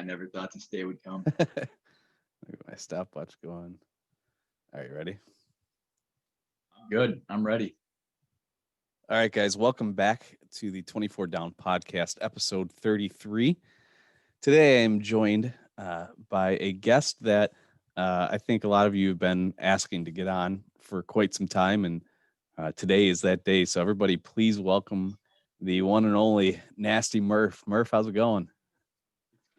never thought this day would come. Look at my stopwatch going. All right, ready? Good. I'm ready. All right, guys, welcome back to the 24 Down Podcast, episode 33. Today I am joined by a guest that I think a lot of you have been asking to get on for quite some time, and today is that day. So, everybody, please welcome the one and only Nasty Murph. Murph, how's it going?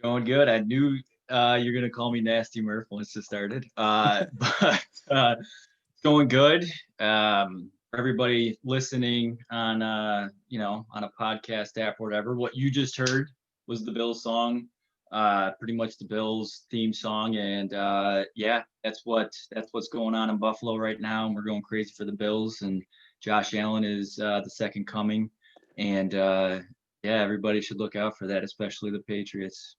Going good. I knew you're gonna call me Nasty Murph once it started. But it's going good. For everybody listening on on a podcast app or whatever, what you just heard was the Bills song. Pretty much the Bills theme song. And yeah, that's what's going on in Buffalo right now. And we're going crazy for the Bills. And Josh Allen is the second coming. And yeah, everybody should look out for that, especially the Patriots.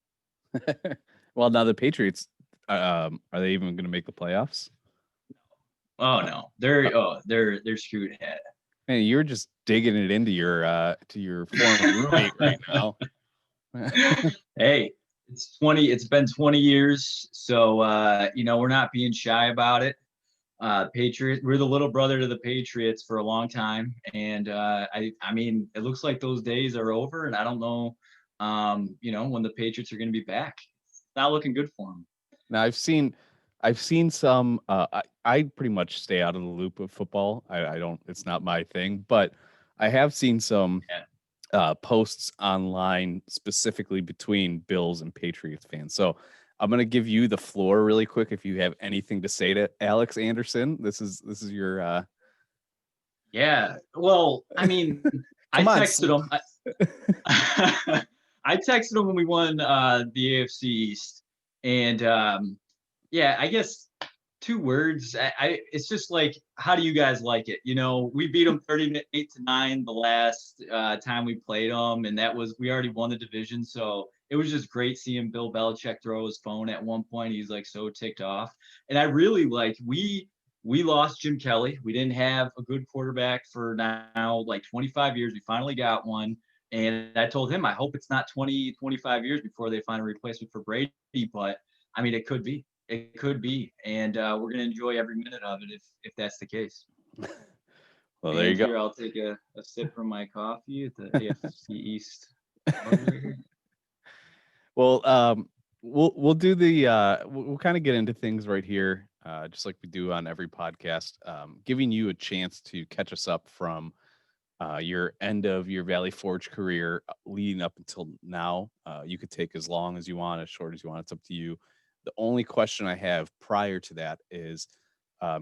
Well, now the Patriots, are they even going to make the playoffs? Oh no, they're screwed. Man, you're just digging it into your to your former roommate right now. Hey, it's been 20 years, so we're not being shy about it. Patriot, we're the little brother to the Patriots for a long time, and I mean, it looks like those days are over, and I don't know, when the Patriots are going to be back. It's not looking good for them. Now I've seen some. I pretty much stay out of the loop of football. I don't. It's not my thing, but I have seen some Yeah. posts online specifically between Bills and Patriots fans. So I'm gonna give you the floor really quick if you have anything to say to Alex Anderson. This is your. Yeah. Well, I mean, I Come on. texted him. I texted him when we won the AFC East, and yeah, I guess two words. It's just like, how do you guys like it? We beat them 38-9 the last time we played them, and that was we already won the division, so it was just great seeing Bill Belichick throw his phone at one point. He's like so ticked off, and I really like we lost Jim Kelly. We didn't have a good quarterback for now like 25 years. We finally got one. And I told him, I hope it's not 20, 25 years before they find a replacement for Brady. But I mean, it could be. It could be. And we're going to enjoy every minute of it if that's the case. Well, there you And go. here, I'll take a sip from my coffee at the AFC East mug right here. Well, we'll do the we'll kind of get into things right here, just like we do on every podcast, giving you a chance to catch us up from your end of your Valley Forge career leading up until now. You could take as long as you want, as short as you want. It's up to you. The only question I have prior to that is,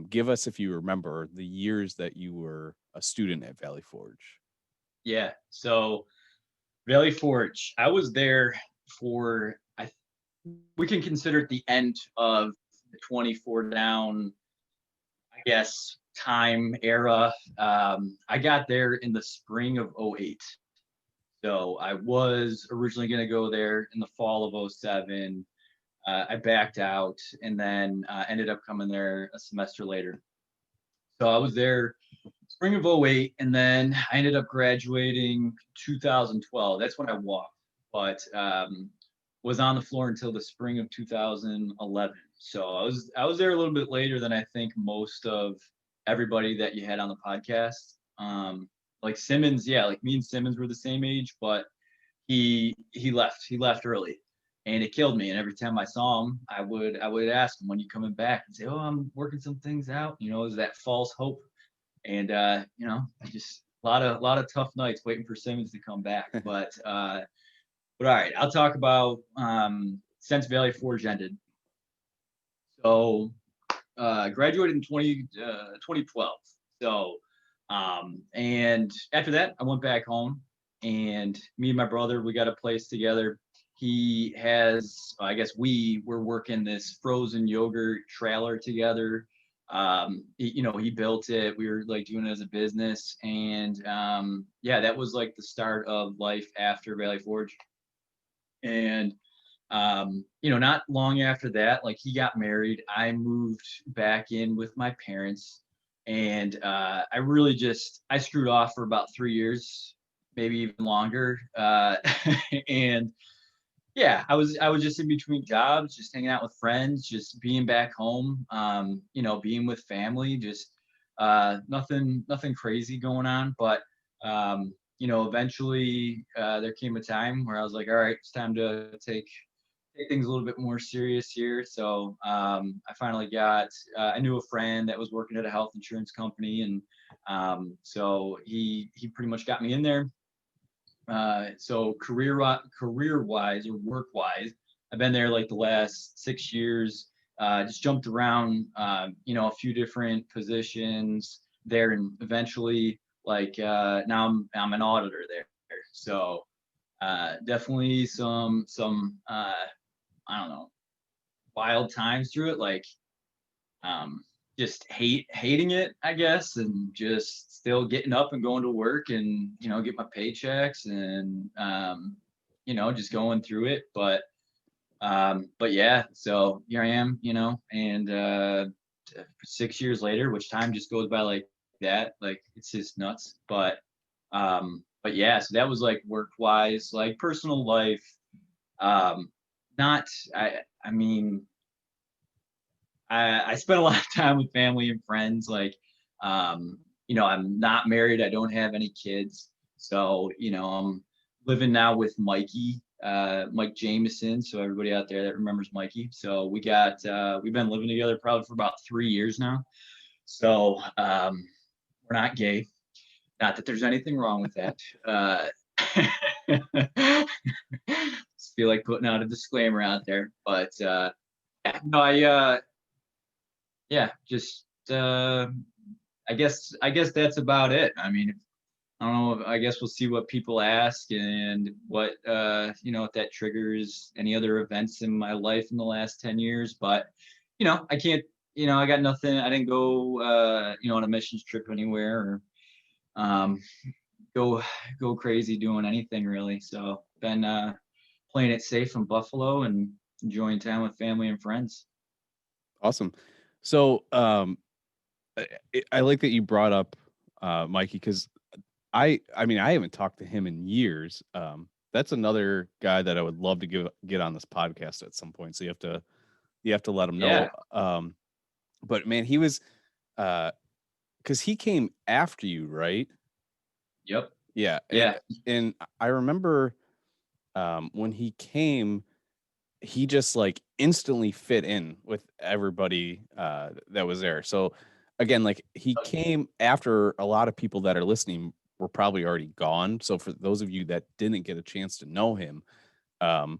give us, if you remember, the years that you were a student at Valley Forge. Yeah. So Valley Forge, I was there for we can consider it the end of the 24 down, I guess, time era. I got there in the spring of '08. So I was originally going to go there in the fall of '07. I backed out and then ended up coming there a semester later. So I was there spring of '08, and then I ended up graduating 2012. That's when I walked, but was on the floor until the spring of 2011. So I was there a little bit later than I think most of everybody that you had on the podcast. Like Simmons, yeah, like me and Simmons were the same age, but he left. He left early, and it killed me. And every time I saw him, I would ask him, when you coming back, and say, oh, I'm working some things out. It was that false hope. And I just a lot of tough nights waiting for Simmons to come back. But all right, I'll talk about since Valley Forge ended. So graduated in 2012. So and after that, I went back home, and me and my brother, we got a place together. He has, I guess we were working this frozen yogurt trailer together. He built it. We were like doing it as a business, and yeah, that was like the start of life after Valley Forge. And not long after that, like he got married, I moved back in with my parents, and I really just I screwed off for about 3 years, maybe even longer, and Yeah, I was just in between jobs, just hanging out with friends, just being back home, being with family, just nothing crazy going on. But eventually there came a time where I was like, all right, it's time to take things a little bit more serious here. So I finally got I knew a friend that was working at a health insurance company, and so he pretty much got me in there. So career wise or work wise, I've been there like the last 6 years. Just jumped around, a few different positions there, and eventually, like now I'm an auditor there. So definitely some I don't know, wild times through it. Like um, just hating it, I guess, and just still getting up and going to work, and get my paychecks, and just going through it. But yeah, so here I am, and 6 years later, which time just goes by like that, like it's just nuts. But yeah, so that was like work wise, like personal life. Um, not I mean I spent a lot of time with family and friends. Like, I'm not married. I don't have any kids. So, I'm living now with Mikey, Mike Jameson. So everybody out there that remembers Mikey. So we've been living together probably for about 3 years now. So, we're not gay. Not that there's anything wrong with that. Just feel like putting out a disclaimer out there, but, yeah, no, yeah, just I guess that's about it. I mean, I don't know. I guess we'll see what people ask, and what if that triggers any other events in my life in the last 10 years. But I can't. I got nothing. I didn't go on a missions trip anywhere, or um, go go crazy doing anything really. So been playing it safe in Buffalo and enjoying time with family and friends. Awesome. So I like that you brought up Mikey, because I mean I haven't talked to him in years. That's another guy that I would love to get on this podcast at some point. So you have to let him know. Yeah. But man, he was because he came after you, right? Yep. Yeah, Yeah. and I remember when he came, he just like instantly fit in with everybody that was there. So again, like he came after a lot of people that are listening were probably already gone. So for those of you that didn't get a chance to know him, um,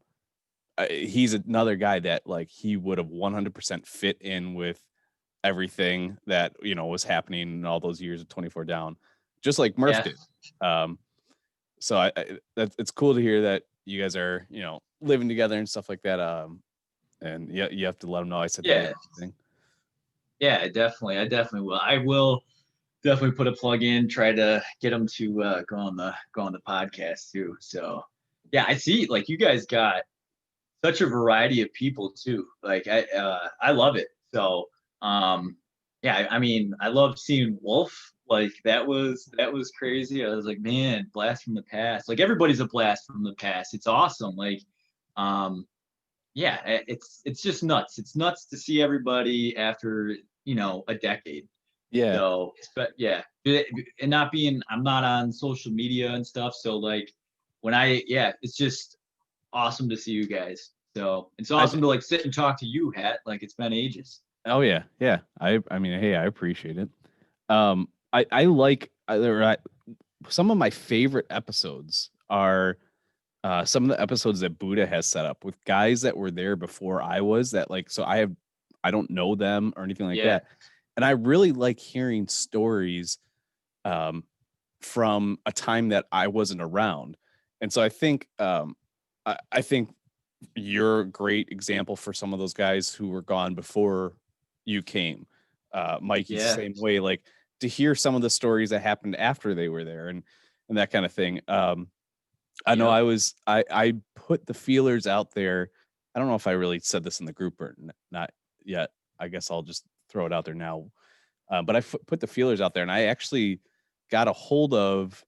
he's another guy that like he would have 100% fit in with everything that was happening in all those years of 24 down, just like Murph Yeah. did. Um, so it's cool to hear that you guys are living together and stuff like that. And yeah, you have to let them know I said hey Yeah. and everything. Yeah, definitely. I definitely will. I will definitely put a plug in, try to get them to go on the podcast too. So yeah, I see like you guys got such a variety of people too. Like I love it. So yeah, I mean I love seeing Wolf. Like that was crazy. I was like, man, blast from the past. Like everybody's a blast from the past. It's awesome. Like um yeah, it's just nuts. It's nuts to see everybody after, a decade. Yeah, So, but yeah, and not being, I'm not on social media and stuff. So like yeah, it's just awesome to see you guys. So it's I awesome to like sit and talk to you, Hat. Like it's been ages. oh yeah. I mean, hey, I appreciate it. I like some of my favorite episodes are some of the episodes that Buddha has set up with guys that were there before I was, that like, so I don't know them or anything like Yeah. that. And I really like hearing stories um, from a time that I wasn't around. And so I think you're a great example for some of those guys who were gone before you came. Mikey's the Yeah. same way, like to hear some of the stories that happened after they were there, and that kind of thing. I know Yep. I put the feelers out there. I don't know if I really said this in the group or not yet. I guess I'll just throw it out there now. But I put the feelers out there, and I actually got a hold of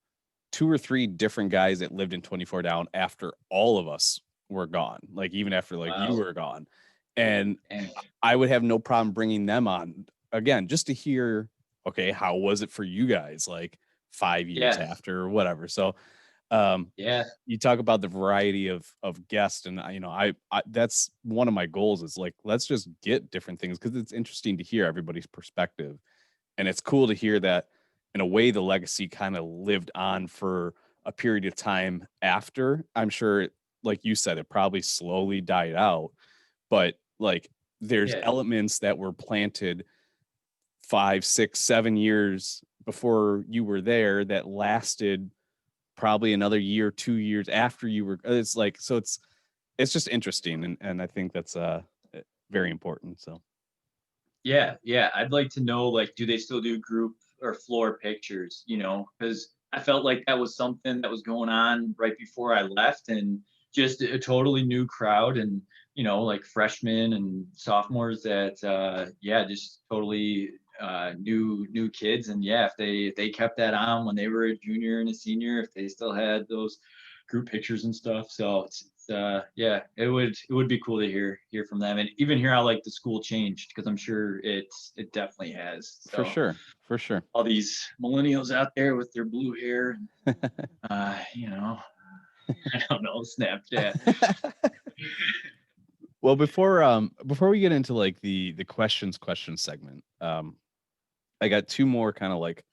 two or three different guys that lived in 24 down after all of us were gone, like even after like you Wow. were gone. And And I would have no problem bringing them on again just to hear, okay, how was it for you guys like 5 years yeah, after or whatever. So um yeah, you talk about the variety of guests, and I that's one of my goals is like let's just get different things because it's interesting to hear everybody's perspective, and it's cool to hear that in a way the legacy kind of lived on for a period of time after. I'm sure like you said, it probably slowly died out, but like there's yeah, elements that were planted 5, 6, 7 years before you were there that lasted probably another year, 2 years after you were. It's like so it's just interesting, and I think that's very important. So yeah, yeah. I'd like to know, like, do they still do group or floor pictures? Because I felt like that was something that was going on right before I left, and just a totally new crowd, and like freshmen and sophomores that, yeah, just totally new kids, and yeah, if they kept that on when they were a junior and a senior, if they still had those group pictures and stuff. So yeah, it would be cool to hear from them, and even hear how like the school changed, because I'm sure it definitely has. for So sure, for sure. all these millennials out there with their blue hair, and I don't know, Snapchat. Well, before we get into like the question segment, I got two more kind of like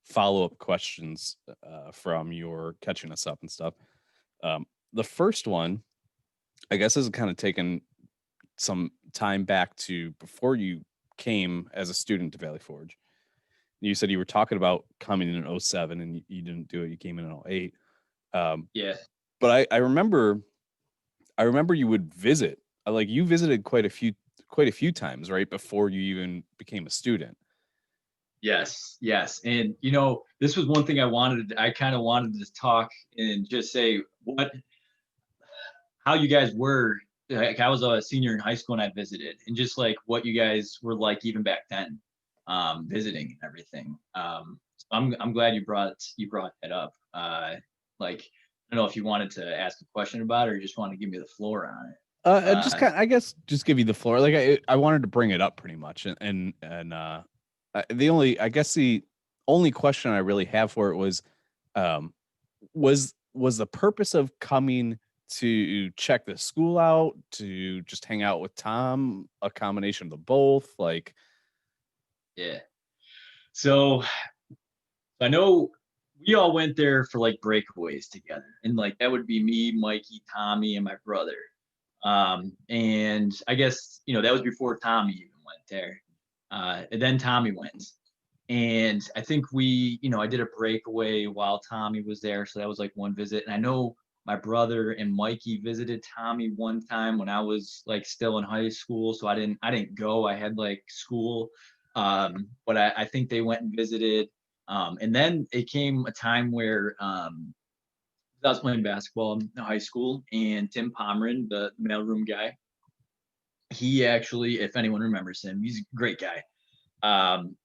follow-up questions from your catching us up and stuff. The first one, I guess, is kind of taken some time back to before you came as a student to Valley Forge. You said you were talking about coming in '07 and you didn't do it. You came in '08. Um, Yeah. but I remember you would visit. Like you visited quite a few times, right? Before you even became a student. Yes, yes. And this was one thing I kind of wanted to talk and just say how you guys were. Like, I was a senior in high school and I visited, and just like what you guys were like even back then, visiting and everything. So I'm glad you brought that up. Like, I don't know if you wanted to ask a question about it, or you just want to give me the floor on it. Just kind I guess just give you the floor. Like I wanted to bring it up pretty much, and the only question I really have for it was, um, was the purpose of coming to check the school out, to just hang out with Tom, a combination of the both? Like, Yeah. So I know we all went there for like breakaways together, and like that would be me, Mikey, Tommy, and my brother. And I guess that was before Tommy even went there. And then Tommy went, and I think I did a breakaway while Tommy was there, so that was like one visit. And I know my brother and Mikey visited Tommy one time when I was like still in high school, so I didn't go. I had like school, but I think they went and visited. And then it came a time where I was playing basketball in high school, and Tim Pomeran, the mailroom guy, he actually, if anyone remembers him, he's a great guy. Um,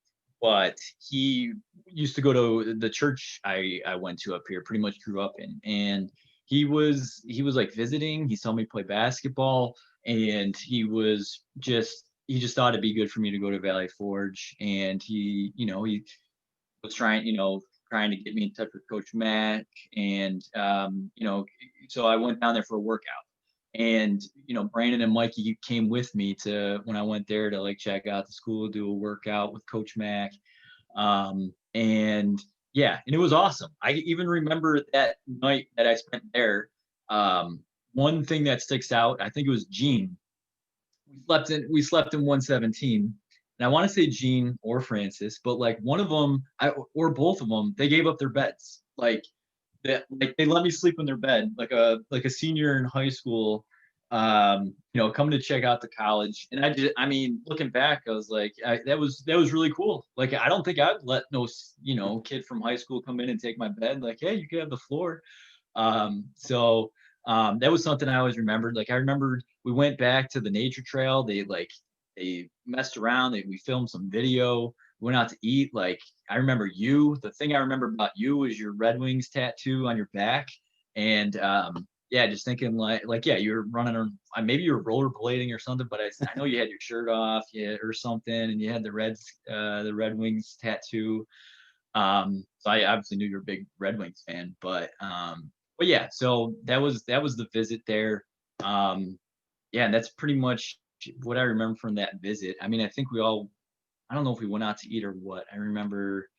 but he used to go to the church I went to up here, pretty much grew up in, and he was like visiting. He saw me play basketball, and he just thought it'd be good for me to go to Valley Forge, and he was trying to get me in touch with Coach Mack, and so I went down there for a workout, and Brandon and Mikey came with me to when I went there to like check out the school, do a workout with Coach Mack, and yeah, and it was awesome. I even remember that night that I spent there. Um, One thing that sticks out, I think it was Gene. We slept in 117, and I want to say Gene or Francis, but like one of them, or both of them, they gave up their beds. Like they let me sleep in their bed, like a senior in high school, coming to check out the college. And I mean, looking back, I was like, that was really cool. Like, I don't think I'd let no kid from high school come in and take my bed. Like, hey, you can have the floor. So that was something I always remembered. Like, I remembered we went back to the nature trail. They messed around. We filmed some video. Went out to eat. Like, I remember you. The thing I remember about you was your Red Wings tattoo on your back. And yeah, just thinking like yeah, you're running or maybe you were rollerblading or something, but I know you had your shirt off, yeah, or something, and you had the Red Wings tattoo. So I obviously knew you're a big Red Wings fan, but yeah, so that was the visit there. Um, yeah, and that's pretty much what I remember from that visit. I mean, I think I don't know if we went out to eat or what. I remember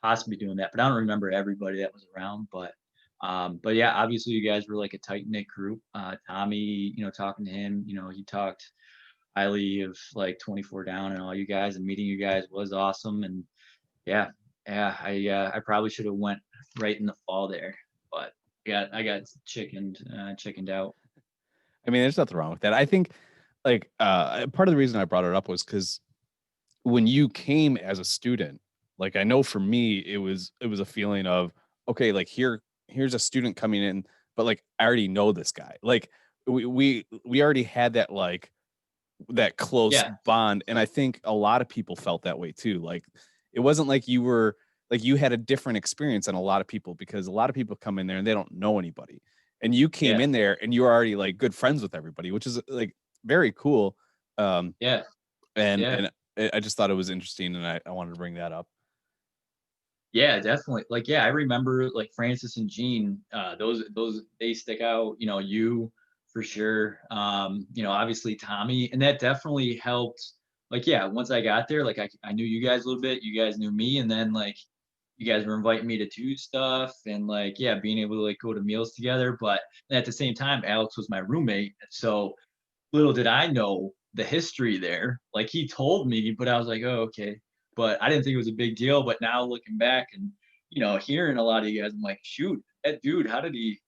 possibly doing that, but I don't remember everybody that was around. But yeah, obviously you guys were like a tight knit group. Tommy, talking to him, he talked highly of like 24 down and all you guys, and meeting you guys was awesome. And yeah, yeah, I probably should have went right in the fall there, but I got chickened out. I mean, there's nothing wrong with that. I think like part of the reason I brought it up was because when you came as a student, like I know for me, it was a feeling of, okay, like here's a student coming in, but like I already know this guy. Like we already had that like that close Yeah, bond. And I think a lot of people felt that way too. Like it wasn't like you were like you had a different experience than a lot of people, because a lot of people come in there and they don't know anybody. And you came yeah, in there and you were already like good friends with everybody, which is like very cool. Um, yeah, yeah. and I just thought it was interesting, and I wanted to bring that up. Yeah, definitely. Like, yeah, I remember like Francis and Jean, those they stick out, you for sure. Obviously Tommy, and that definitely helped. Like, yeah, once I got there, like I knew you guys a little bit, you guys knew me, and then like you guys were inviting me to do stuff and like yeah, being able to like go to meals together. But at the same time, Alex was my roommate. So little did I know the history there. Like he told me, but I was like, oh, okay. But I didn't think it was a big deal. But now looking back and hearing a lot of you guys, I'm like, shoot, that dude, how did he?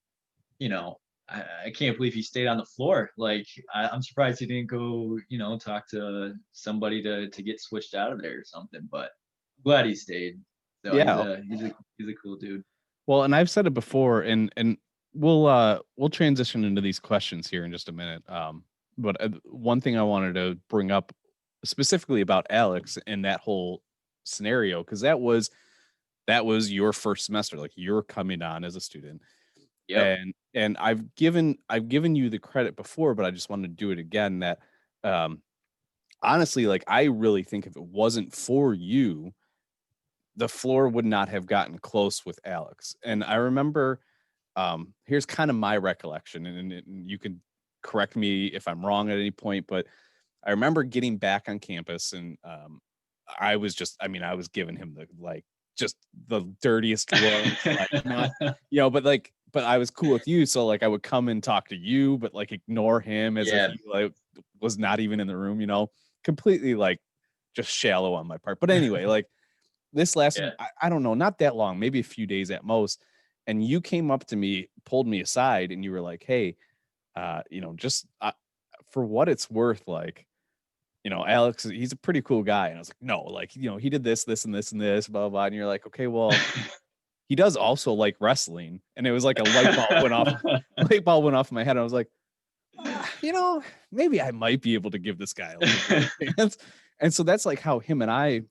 You know, I can't believe he stayed on the floor. Like I'm surprised he didn't go, talk to somebody to get switched out of there or something. But I'm glad he stayed. So Yeah. he's a cool dude. Well, and I've said it before, and we'll transition into these questions here in just a minute. But one thing I wanted to bring up specifically about Alex and that whole scenario, because that was your first semester, like you're coming on as a student, Yep. and I've given you the credit before, but I just wanted to do it again. That um, honestly, like I really think if it wasn't for you, the floor would not have gotten close with Alex. And I remember, here's kind of my recollection, and you can correct me if I'm wrong at any point, but I remember getting back on campus, and I was giving him the like just the dirtiest look, like not, but I was cool with you, so like I would come and talk to you, but like ignore him as if Yeah. he like was not even in the room, completely like just shallow on my part. But anyway, like this lasted, Yeah. I don't know, not that long, maybe a few days at most. And you came up to me, pulled me aside, and you were like, "Hey, just for what it's worth, like, Alex, he's a pretty cool guy." And I was like, "No, like, he did this, this, and this, and this, blah, blah." And you're like, "Okay, well, he does also like wrestling." And it was like a light bulb went off, light bulb went off in my head. I was like, maybe I might be able to give this guy a little bit of a chance. And so that's like how him and I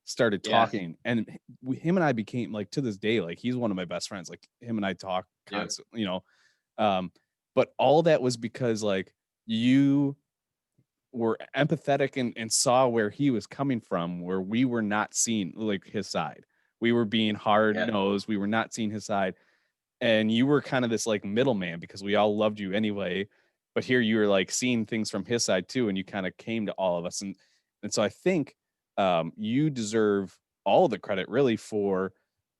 started Yeah. talking, and him and I became like, to this day, like he's one of my best friends. Like him and I talk Yep. constantly, but all that was because like you were empathetic, and saw where he was coming from, where we were not seeing like his side. We were being hard Yeah. nosed. We were not seeing his side. And you were kind of this like middleman, because we all loved you anyway. But here you were like seeing things from his side too, and you kind of came to all of us. And so I think you deserve all the credit really for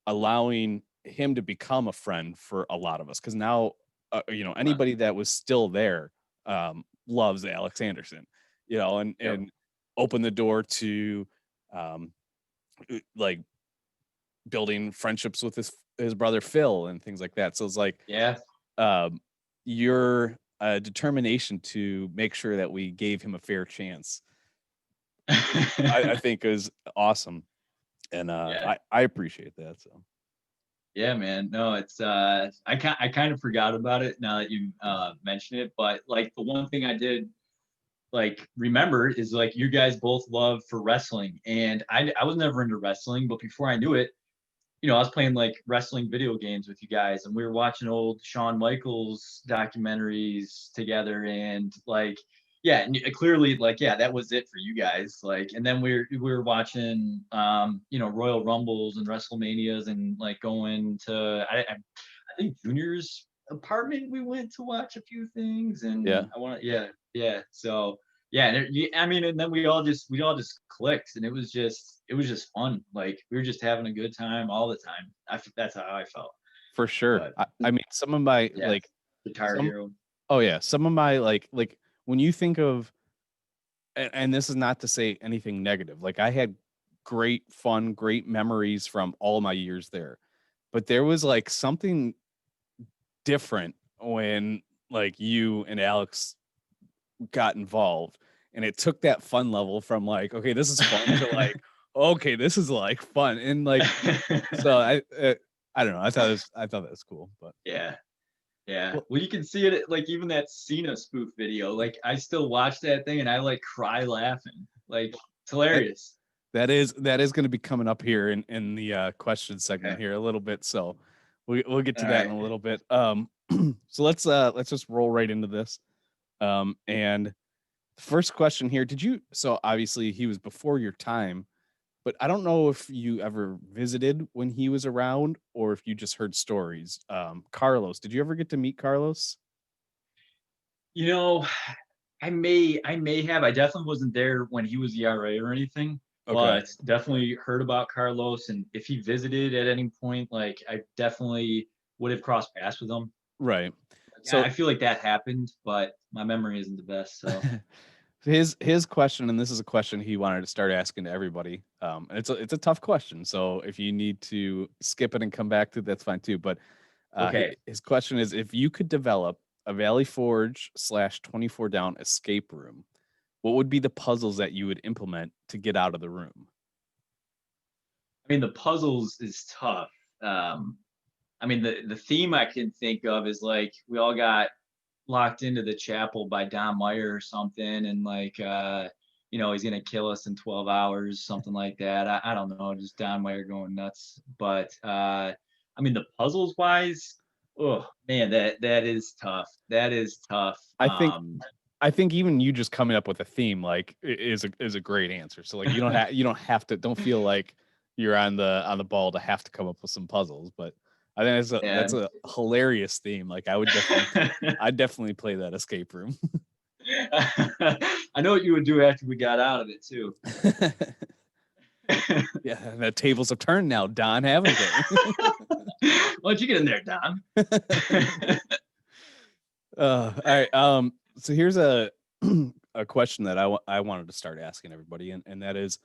allowing him to become a friend for a lot of us. Because now, Wow. anybody that was still there loves Alex Anderson, Yep. and open the door to um, like building friendships with his brother Phil and things like that. So it's like Yeah. um, your determination to make sure that we gave him a fair chance, I think is awesome, and Yeah. I appreciate that. So Yeah, man. No, it's I kind of forgot about it now that you mention it, but like the one thing I did like remember is like you guys both love for wrestling, and I was never into wrestling, but before I knew it, I was playing like wrestling video games with you guys, and we were watching old Shawn Michaels documentaries together, and like, yeah, and clearly, like, yeah, that was it for you guys. Like, and then we were watching, Royal Rumbles and WrestleManias, and like going to I think Junior's apartment. We went to watch a few things, Yeah, and yeah. So yeah, I mean, and then we all just clicked, and it was just fun. Like we were just having a good time all the time. That's how I felt. for sure. But I mean, some of my yeah, like Guitar some Hero. oh yeah, some of my like when you think of and this is not to say anything negative. Like I had great fun, great memories from all my years there. But there was like something different when like you and Alex got involved and it took that fun level from like okay this is fun to like okay this is like fun and like so I don't know I thought that was cool but Yeah, yeah. well Well, you can see it like even that Cena spoof video. Like I still watch that thing and I like cry laughing. Like it's that hilarious. that is going to be coming up here in the question segment Okay. here a little bit so we'll get All to that in right. a little bit so let's just roll right into this and the first question here so obviously he was before your time. But I don't know if you ever visited when he was around or if you just heard stories. Carlos, did you ever get to meet Carlos? You know, I may have. I definitely wasn't there when he was ERA or anything, Okay. but definitely heard about Carlos. And if he visited at any point, like I definitely would have crossed paths with him. Right. Yeah, So I feel like that happened, but my memory isn't the best. So his question, and this is a question he wanted to start asking to everybody. And it's a tough question. So if you need to skip it and come back to it, that's fine too. But okay. his question is if you could develop a Valley Forge / 24 down escape room, what would be the puzzles that you would implement to get out of the room? I mean, the puzzles is tough. Um, I mean, the theme I can think of is like we all got locked into the chapel by Don Meyer or something, and like he's gonna kill us in 12 hours, something like that. I don't know, just Don Meyer going nuts. But I mean, the puzzles wise, oh man, that is tough. That is tough. I think I think even you just coming up with a theme like is a great answer. So like you don't have to don't feel like you're on the ball to have to come up with some puzzles, but I think that's Yeah. a hilarious theme. Like I'd definitely play that escape room. I know what you would do after we got out of it too. Yeah, the tables have turned now, Don, haven't they? Why don't you get in there, Don? All right. So here's a a question that I wanted to start asking everybody, and that is,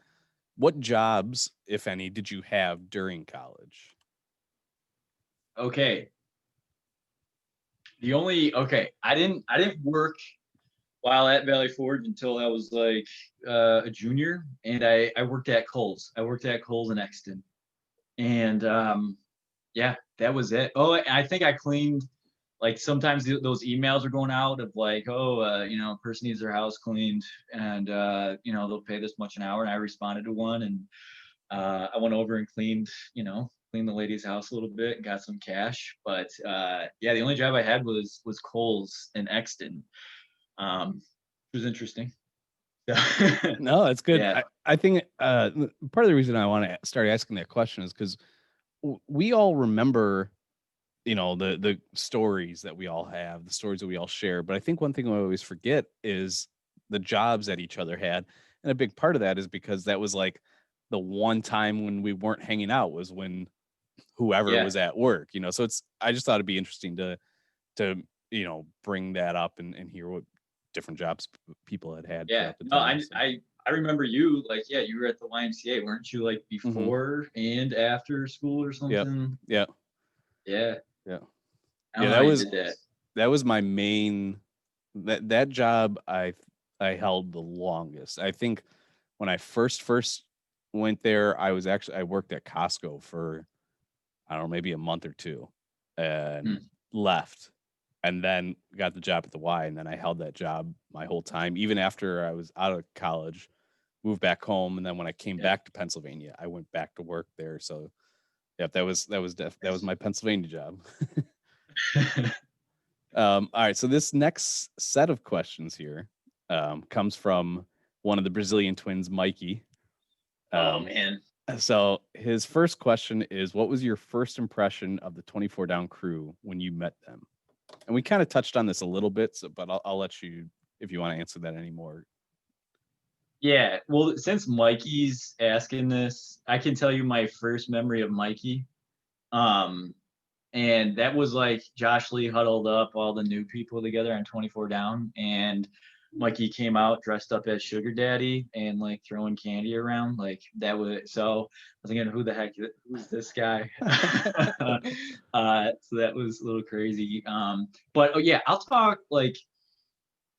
what jobs, if any, did you have during college? Okay. I didn't work while at Valley Forge until I was like a junior, and I worked at Kohl's. I worked at Kohl's in Exton, and yeah, that was it. Oh, I think I cleaned. Like sometimes those emails are going out of like, oh, person needs their house cleaned, and they'll pay this much an hour. And I responded to one, and I went over and cleaned the lady's house a little bit and got some cash. But yeah, the only job I had was Kohl's in Exton. It was interesting. No, it's good. Yeah, I think part of the reason I want to start asking that question is because we all remember, the stories that we all have, the stories that we all share. But I think one thing we always forget is the jobs that each other had, and a big part of that is because that was like the one time when we weren't hanging out was when whoever yeah, was at work. So I just thought it'd be interesting to bring that up and hear what different jobs people had yeah. throughout the No, time. I So. I I remember you like, yeah, you were at the YMCA, weren't you? Like Hmm. before and after school or Yep. something? Yeah. Yeah, Yeah. I don't Yeah. know That how you was did that. that was my main that job I held the longest. I think when I first went there, I worked at Costco for I don't know, maybe a month or two and Hmm. left and then got the job at the Y and then I held that job my whole time even after I was out of college, moved back home and then when I came Yeah, back to Pennsylvania, I went back to work there. So Yep, that was my Pennsylvania job. All right, so this next set of questions here comes from one of the Brazilian twins, Mikey. Oh man. So his first question is, what was your first impression of the 24 Down crew when you met them? And we kind of touched on this a little bit, but I'll let you, if you want to answer that anymore. Yeah, well, since Mikey's asking this, I can tell you my first memory of Mikey. Um, and that was like Josh Lee huddled up all the new people together on 24 Down, and Mikey came out dressed up as Sugar Daddy and like throwing candy around. Like that was so. I was thinking, who the heck? Who's this guy? So that was a little crazy. But oh yeah, I'll talk like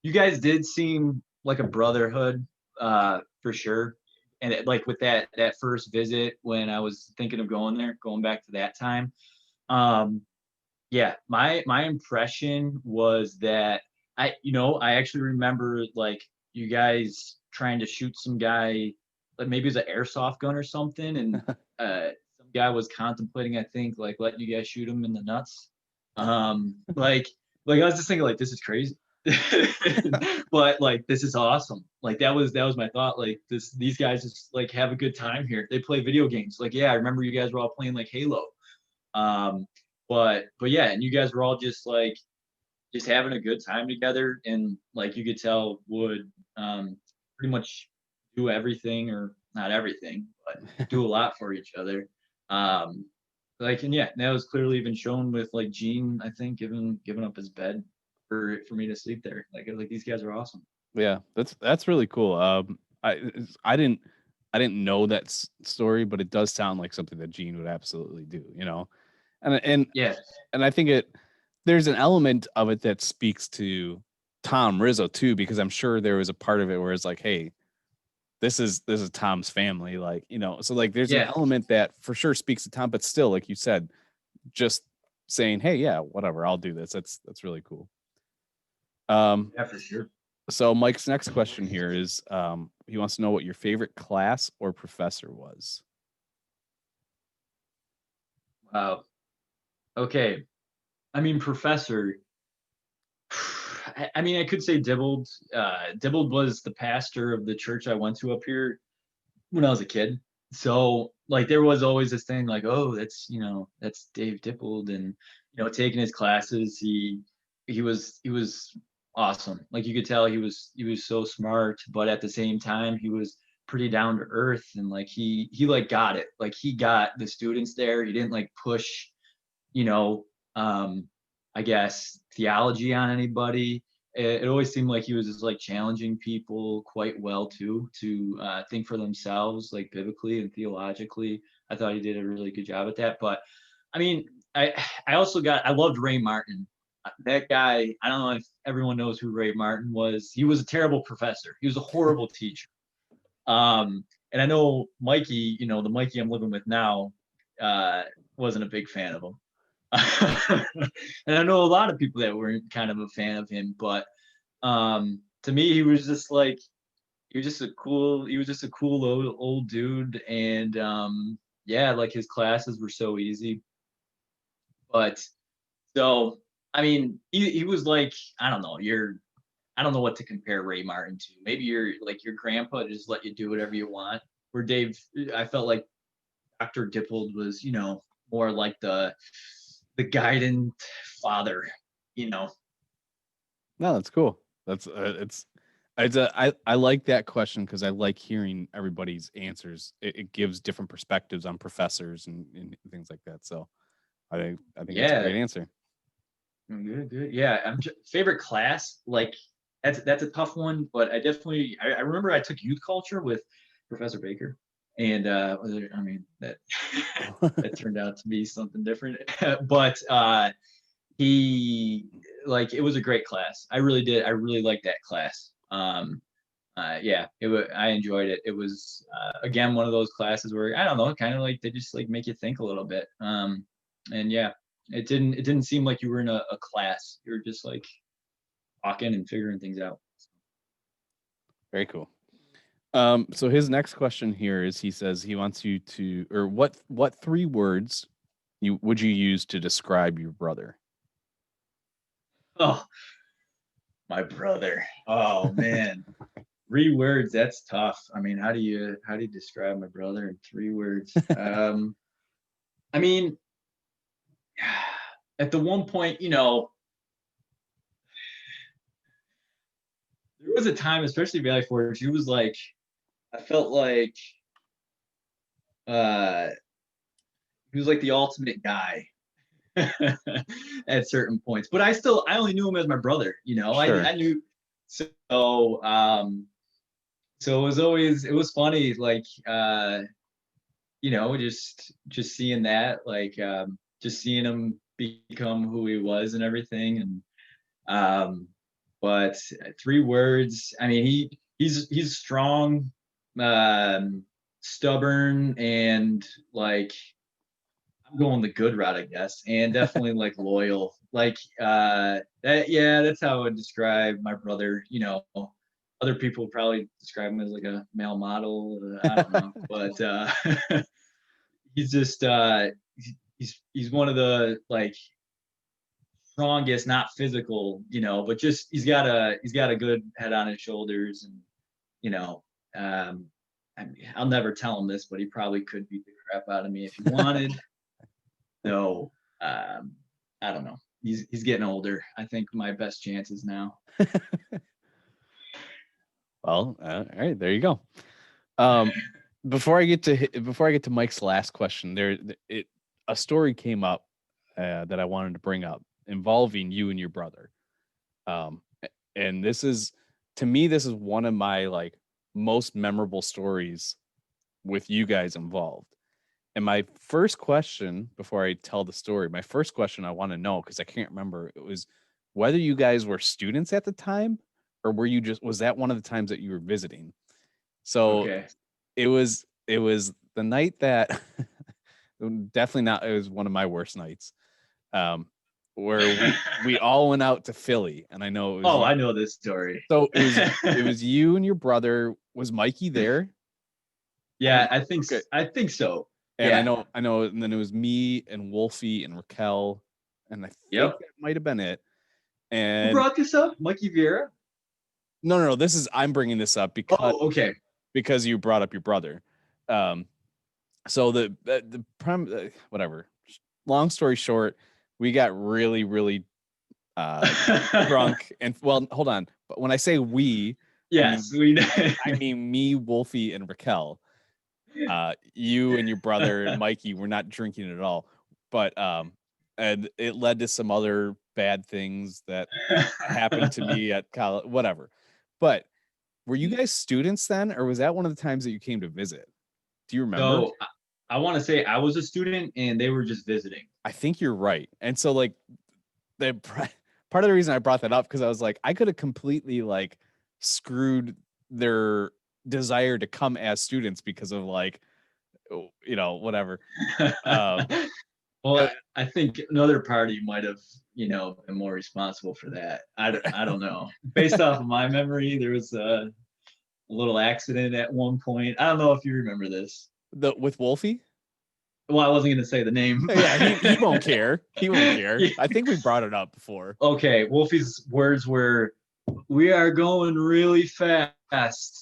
you guys did seem like a brotherhood, for sure. And like with that first visit when I was thinking of going there, going back to that time. Um, yeah, my impression was that I actually remember like you guys trying to shoot some guy, like maybe it was an airsoft gun or something, and some guy was contemplating, I think, like letting you guys shoot him in the nuts. Like I was just thinking like this is crazy. But like this is awesome. Like that was my thought. Like these guys just like have a good time here. They play video games. Like yeah, I remember you guys were all playing like Halo. Um, but yeah, and you guys were all just having a good time together, and like you could tell would pretty much do everything, or not everything, but do a lot for each other. Um, like and yeah, that was clearly even shown with like Gene, I think, giving up his bed for me to sleep there. Like these guys are awesome. Yeah, that's really cool. I didn't know that story, but it does sound like something that Gene would absolutely do, you know. And Yeah, and I think there's an element of it that speaks to Tom Rizzo too, because I'm sure there was a part of it where it's like, hey, this is Tom's family, like, you know, so like there's an yeah, element that for sure speaks to Tom, but still, like you said, just saying, hey, yeah, whatever, I'll do this. That's really cool. Um, yeah, for sure. so Mike's next question here is he wants to know what your favorite class or professor was. Wow. Okay. I mean, Professor. I mean, I could say Dibbled. Dibbled was the pastor of the church I went to up here when I was a kid. So like there was always this thing like, oh, that's Dave Dippold, and taking his classes, he was awesome. Like you could tell he was so smart, but at the same time he was pretty down to earth, and like he like got it. Like he got the students there. He didn't like push, you know, um, I guess theology on anybody. It always seemed like he was just like challenging people quite well too to think for themselves, like biblically and theologically. I thought he did a really good job at that. But I mean, I loved Ray Martin. That guy, I don't know if everyone knows who Ray Martin was. He was a terrible professor. He was a horrible teacher. And I know Mikey, the Mikey I'm living with now, uh, wasn't a big fan of him. And I know a lot of people that weren't kind of a fan of him, but to me, he was just a cool old dude, and yeah, like his classes were so easy. But so, I mean, he was like, I don't know, I don't know what to compare Ray Martin to. Maybe you're like your grandpa just let you do whatever you want. Where Dave, I felt like Dr. Dippold was, more like the guidant father, you know. No, that's cool. That's I like that question because I like hearing everybody's answers. It gives different perspectives on professors and things like that. So I think that's a Yeah, great answer. good, good. Yeah, favorite class, like that's a tough one, but I remember I took youth culture with Professor Baker, and I mean that that turned out to be something different, but he like it was a great class. I really did. I really liked that class. Yeah, I enjoyed it. It was again one of those classes where I don't know, kind of like they just like make you think a little bit. And yeah, it didn't seem like you were in a class. You were just like talking and figuring things out. Very cool. So his next question here is, he says he wants you to, or what 3 words would you use to describe your brother? Oh, my brother. Oh man. 3 words, that's tough. I mean, how do you describe my brother in 3 words? I mean, at the one point, there was a time, especially Valley Forge, it was like I felt like uh he was like the ultimate guy at certain points. But I only knew him as my brother, Sure. I knew. So it was funny, like just seeing that, like just seeing him become who he was and everything. And but 3 words, I mean, he's strong, um stubborn, and like I'm going the good route, I guess, and definitely like loyal. Like yeah, that's how I would describe my brother. Other people would probably describe him as like a male model. I don't know, but he's just he's one of the like strongest, not physical, but just he's got a good head on his shoulders. And you know, um, I mean, I'll never tell him this, but he probably could beat the crap out of me if he wanted. So I don't know. He's getting older. I think my best chances now. Well, all right, there you go. Um, before I get to Mike's last question, a story came up that I wanted to bring up involving you and your brother. And this is, to me, this is one of my like most memorable stories with you guys involved. And my first question, before I tell the story, my first question I want to know, because I can't remember, it was whether you guys were students at the time, or was that one of the times that you were visiting? So Okay. it was the night that definitely not, it was one of my worst nights. Um, where we all went out to Philly, and I know it was Oh, you. I know this story. So it was you and your brother. Was Mikey there? Yeah, Okay. I think so. And I Yeah. know, and then it was me and Wolfie and Raquel, and I think Yep. that might have been it. Who And brought this up? Mikey Vieira? no, I'm bringing this up Oh, okay. because you brought up your brother. Um, so whatever. Long story short, we got really, really drunk, and well, hold on. But when I say we, I Yes, mean we. I mean me, Wolfie, and Raquel. You and your brother Mikey were not drinking at all, but and it led to some other bad things that happened to me at college, whatever. But were you guys students then, or was that one of the times that you came to visit? Do you remember? So I want to say I was a student and they were just visiting. I think you're right. And so like the part of the reason I brought that up, because I was like, I could have completely like screwed their desire to come as students because of like, whatever. Um, Well, uh, I think another party might have, been more responsible for that. I don't know. Based off of my memory, there was a little accident at one point. I don't know if you remember this. with Wolfie. Well, I wasn't going to say the name. Yeah, he won't care. He won't care. Yeah. I think we brought it up before. Okay, Wolfie's words were, "We are going really fast."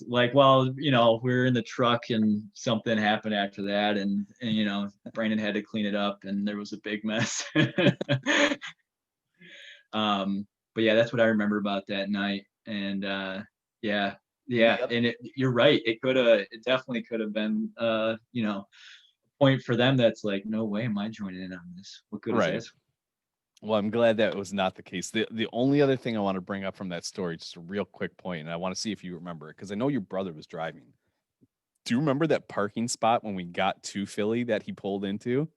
Like, well, we were in the truck and something happened after that, and Brandon had to clean it up, and there was a big mess. But yeah, that's what I remember about that night. And yeah, yeah, The and you're right. It definitely could have been, a point for them that's like, no way am I joining in on this. What good is Right. this? Well, I'm glad that was not the case. The only other thing I want to bring up from that story, just a real quick point, and I want to see if you remember it, because I know your brother was driving. Do you remember that parking spot when we got to Philly that he pulled into?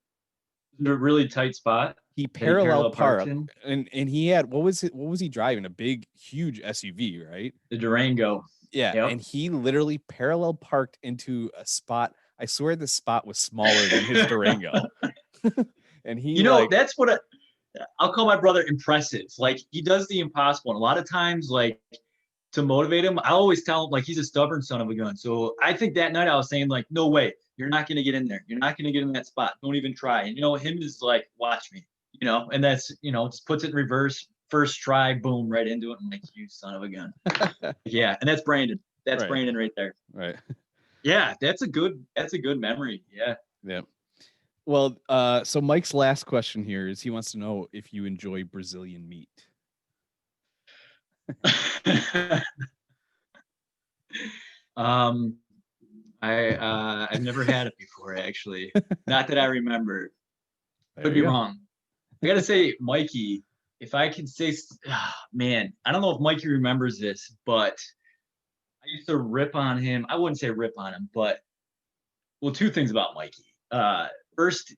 A really tight spot He that he parallel parallel parked parked, in. and he had, what was he driving? A big, huge SUV, right? The Durango. Yeah, Yep. and he literally parallel parked into a spot. I swear the spot was smaller than his Durango. And he like, That's what I'll call my brother impressive. Like, he does the impossible. And a lot of times, like, to motivate him. I always tell him like he's a stubborn son of a gun. So I think that night I was saying like, no way, you're not gonna get in there. You're not gonna get in that spot. Don't even try. And him is like, watch me. And that's just puts it in reverse. First try, boom, right into it. I'm like, you son of a gun. Yeah, and that's Brandon. That's Right. Brandon right there. Right. Yeah, that's a good memory. Yeah. Yeah. Well, so Mike's last question here is he wants to know if you enjoy Brazilian meat. I've never had it before, actually. Not that I remember. Could be wrong. I gotta say, Mikey, if I can say, man, I don't know if Mikey remembers this, but I used to rip on him. I wouldn't say rip on him, but well, two things about Mikey. First,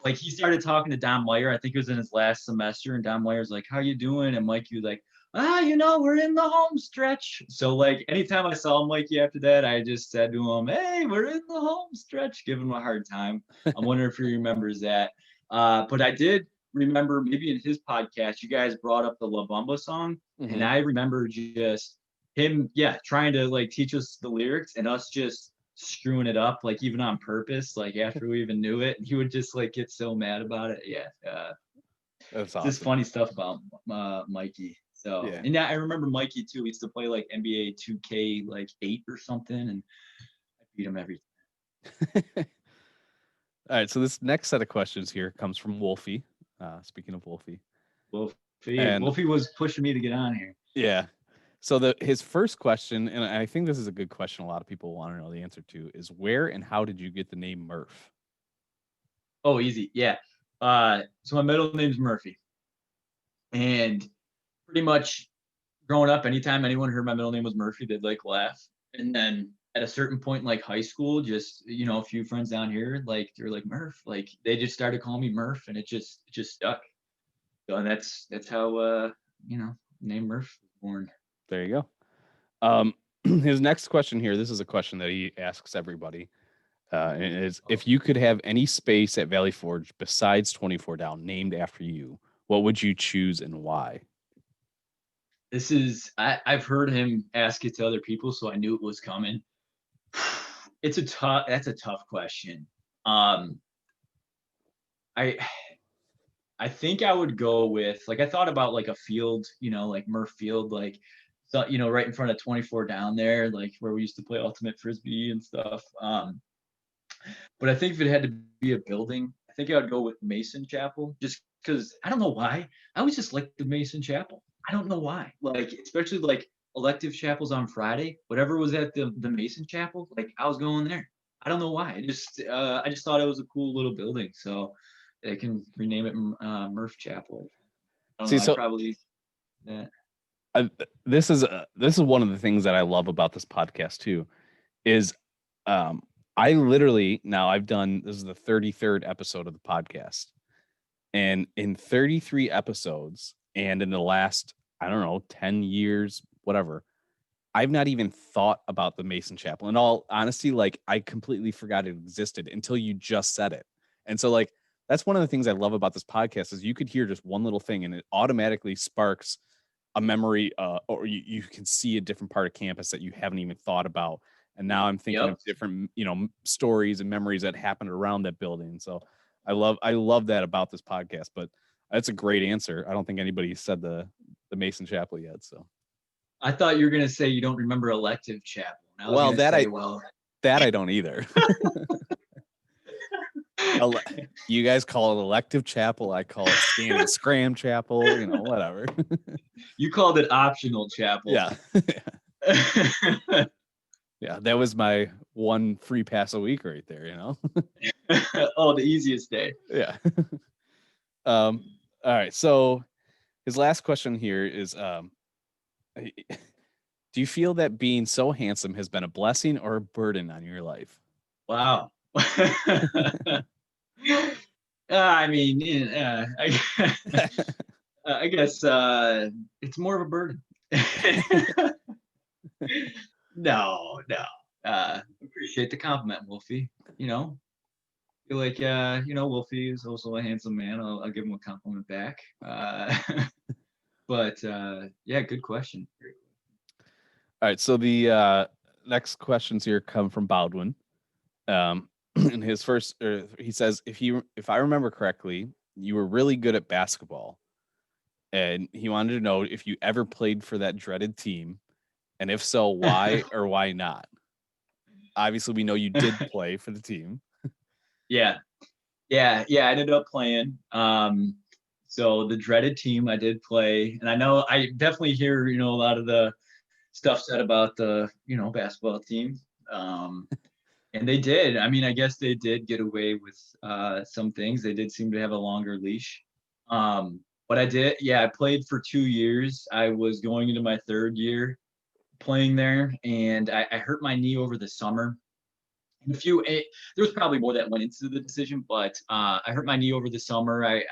like he started talking to Don Meyer. I think it was in his last semester, and Don Meyer's like, "How you doing?" And Mikey was like, we're in the home stretch. So like anytime I saw Mikey after that, I just said to him, "Hey, we're in the home stretch," giving him a hard time. I'm wondering if he remembers that. But I did remember maybe in his podcast, you guys brought up the La Bamba song, and I remember just him, trying to like teach us the lyrics and us just screwing it up, like even on purpose, like after we even knew it. He would just like get so mad about it. That's awesome. Just funny stuff about Mikey. So and I remember Mikey too. We used to play like NBA 2K like 8 or something, and I beat him every time. All right, so this next set of questions here comes from Wolfie. Speaking of Wolfie, Wolfie was pushing me to get on here. Yeah. So his first question, and I think this is a good question a lot of people want to know the answer to, is where and how did you get the name Murph? Oh, easy. Yeah. So my middle name's Murphy. And pretty much growing up, anytime anyone heard my middle name was Murphy, they'd like laugh. And then at a certain point in like high school, just a few friends down here, like they're like Murph, like they just started calling me Murph, and it just stuck. So and that's how name Murph was born. There you go. His next question here, this is a question that he asks everybody. And is if you could have any space at Valley Forge besides 24 Down named after you, what would you choose and why? This is I've heard him ask it to other people, so I knew it was coming. That's a tough question. I think I would go with, like, I thought about like a field, like Murph Field, like, so, right in front of 24 Down there, like where we used to play ultimate frisbee and stuff. But I think if it had to be a building, I think I would go with Mason Chapel, just because I don't know why. I always just liked the Mason Chapel. I don't know why. Like, especially like elective chapels on Friday, whatever was at the Mason Chapel, like I was going there. I don't know why. I just thought it was a cool little building, so they can rename it Murph Chapel. Probably. Yeah. This is one of the things that I love about this podcast too, is I literally, now this is the 33rd episode of the podcast, and in 33 episodes and in the last, I don't know, 10 years, whatever, I've not even thought about the Mason Chapel. In all honesty, like I completely forgot it existed until you just said it. And so like, that's one of the things I love about this podcast is you could hear just one little thing and it automatically sparks a memory, or you can see a different part of campus that you haven't even thought about. And now I'm thinking of different, stories and memories that happened around that building. So I love that about this podcast, but that's a great answer. I don't think anybody said the Mason Chapel yet. So I thought you were going to say you don't remember elective chapel. That I don't either. You guys call it elective chapel. I call it scan and scram chapel, whatever. You called it optional chapel. Yeah. Yeah, that was my one free pass a week right there, Oh, the easiest day. Yeah. All right. So his last question here is, do you feel that being so handsome has been a blessing or a burden on your life? Wow. I mean, I guess it's more of a burden. No. Appreciate the compliment, Wolfie. Feel like Wolfie is also a handsome man. I'll give him a compliment back. But yeah, good question. All right. So the next questions here come from Baldwin. In his first, he says, if I remember correctly, you were really good at basketball, and he wanted to know if you ever played for that dreaded team, and if so, why or why not? Obviously, we know you did play for the team. Yeah. Yeah, yeah, I ended up playing. So the dreaded team I did play, and I know I definitely hear, a lot of the stuff said about the, basketball team. Um, and they did. I mean, I guess they did get away with some things. They did seem to have a longer leash. But I did, yeah, I played for 2 years. I was going into my third year playing there, and I hurt my knee over the summer. And there was probably more that went into the decision, but I hurt my knee over the summer. I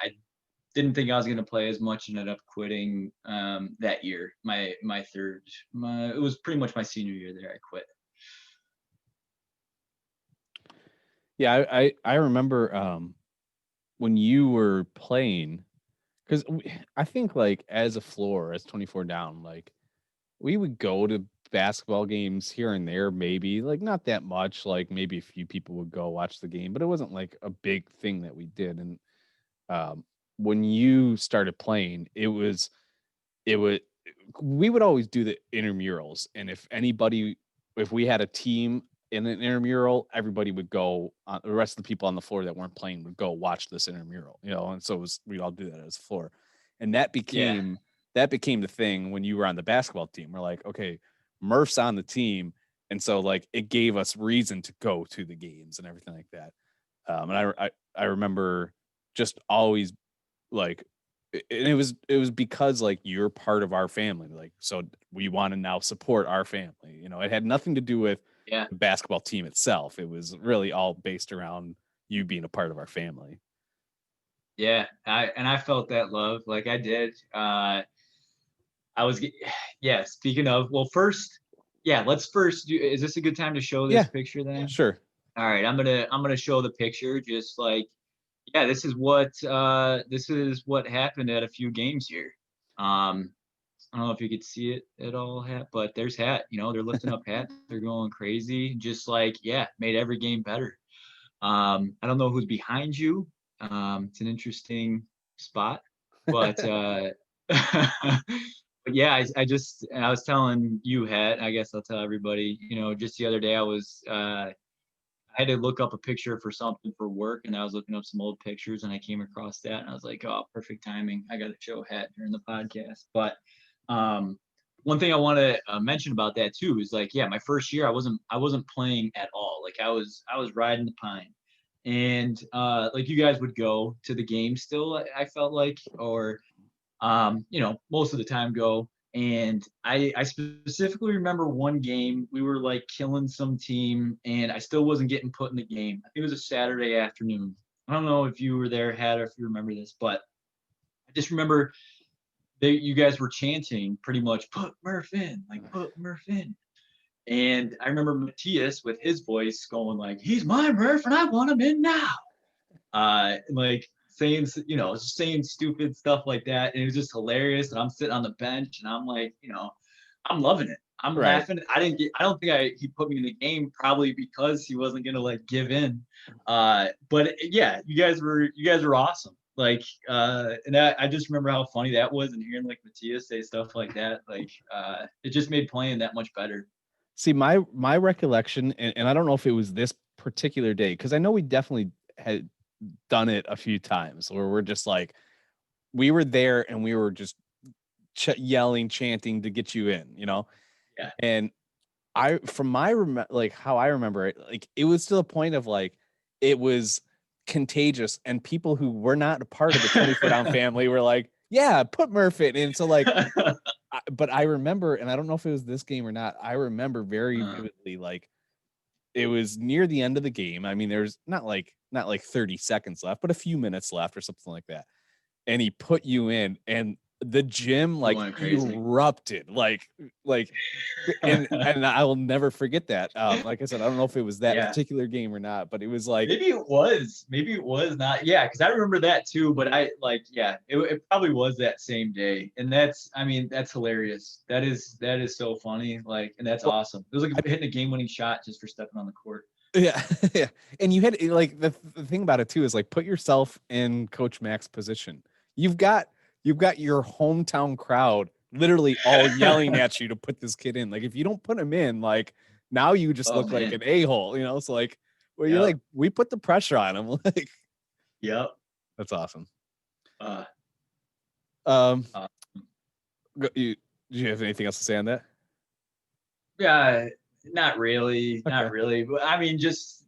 didn't think I was going to play as much and ended up quitting that year. It was pretty much my senior year there. I quit. Yeah, I remember when you were playing, because I think like as a floor, as 24 down, like we would go to basketball games here and there, maybe like not that much, like maybe a few people would go watch the game, but it wasn't like a big thing that we did. And um, when you started playing, it would we would always do the intramurals, and if we had a team in an intramural, everybody would go. The rest of the people on the floor that weren't playing would go watch this intramural, and so we'd all do that as a floor, and Yeah, that became the thing when you were on the basketball team. We're like, okay, Murph's on the team, and so like it gave us reason to go to the games and everything like that. And I remember just always like and it was because like you're part of our family, like so we want to now support our family. It had nothing to do with yeah, the basketball team itself. It was really all based around you being a part of our family. yeah. I felt that love, like I did. I was, yeah. Speaking of, well, first, yeah. Let's first do. Is this a good time to show this Yeah, picture then? sure. All right, I'm gonna show the picture. Just like, yeah, this is what happened at a few games here. Um, I don't know if you could see it at all, Hat, but there's Hat. They're lifting up Hat. They're going crazy. Just like, yeah, made every game better. I don't know who's behind you. It's an interesting spot, but but yeah, I was telling you, Hat. I guess I'll tell everybody. Just the other day, I had to look up a picture for something for work, and I was looking up some old pictures, and I came across that, and I was like, "Oh, perfect timing! I got to show Hat during the podcast." But um, one thing I want to mention about that too is like, yeah, my first year I wasn't playing at all. Like I was riding the pine, and like you guys would go to the game still. I felt like, or most of the time go. And I specifically remember one game we were like killing some team, and I still wasn't getting put in the game. I think it was a Saturday afternoon. I don't know if you were there, Had, or if you remember this, but I just remember you guys were chanting pretty much "Put Murph in," like "Put Murph in." And I remember Matthias with his voice going like, "He's my Murph, and I want him in now." Like saying stupid stuff like that, and it was just hilarious. And I'm sitting on the bench, and I'm like, I'm loving it. I'm Right. laughing. I don't think he put me in the game probably because he wasn't gonna like give in. But yeah, you guys were awesome. Like, and I just remember how funny that was, and hearing like Matthias say stuff like that. Like, it just made playing that much better. See, my recollection, and I don't know if it was this particular day, because I know we definitely had done it a few times where we're just like we were there and we were just yelling, chanting to get you in. Yeah. And from like how I remember it, like it was to the point of like it was contagious, and people who were not a part of the 24 down family were like, yeah, put Murph in. And so like but I remember, and I don't know if it was this game or not, I remember very vividly, like it was near the end of the game. I mean, there's not like 30 seconds left, but a few minutes left or something like that. And he put you in, and the gym like went crazy. erupted, and I will never forget that. Like I said, I don't know if it was that Yeah. particular game or not, but it was like, Maybe it was. Maybe it was not. Yeah, because I remember that too. But yeah, it probably was that same day. And I mean, that's hilarious. That is so funny. Like, and that's well, awesome. It was like hitting a game-winning shot just for stepping on the court. yeah, yeah. And you had like the thing about it too is like put yourself in Coach Mac's position. You've got your hometown crowd literally all yelling at you to put this kid in. Like if you don't put him in, like now you just Oh look like man. an a-hole, you know? It's like, well, you're Yep. like, we put the pressure on him. Like Yep. that's awesome. Uh, Um, uh, do you have anything else to say on that? yeah, not really. Okay. Not really. But I mean, just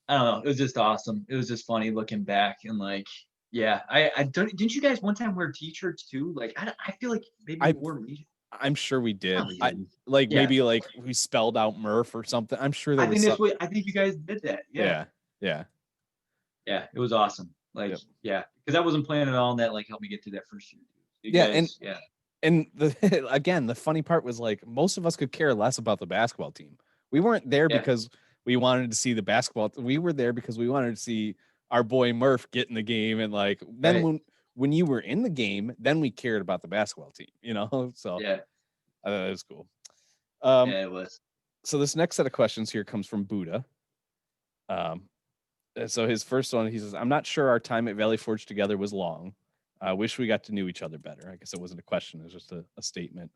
I don't know. It was just awesome. It was just funny looking back and like, yeah. I don't. Didn't you guys one time wear t-shirts too? Like, I feel like maybe we I wore me. I'm sure we did. Probably did. Like Yeah. maybe like we spelled out Murph or something. I'm sure there was some. I think you guys did that. Yeah. Yeah. Yeah. Yeah. It was awesome. Like, Yep. yeah, because I wasn't planning at all, and that like helped me get to that first year. You Yeah, guys, yeah. and the again, the funny part was like most of us could care less about the basketball team. We weren't there Yeah. because we wanted to see the basketball. We were there because we wanted to see our boy Murph get in the game, and like then Right. when you were in the game, then we cared about the basketball team. You know, so Yeah. I thought that was cool. Um, Yeah. It was. so this next set of questions here comes from Buddha. Um, so his first one, he says, "I'm not sure our time at Valley Forge together was long. I wish we got to know each other better." I guess it wasn't a question; it was just a statement.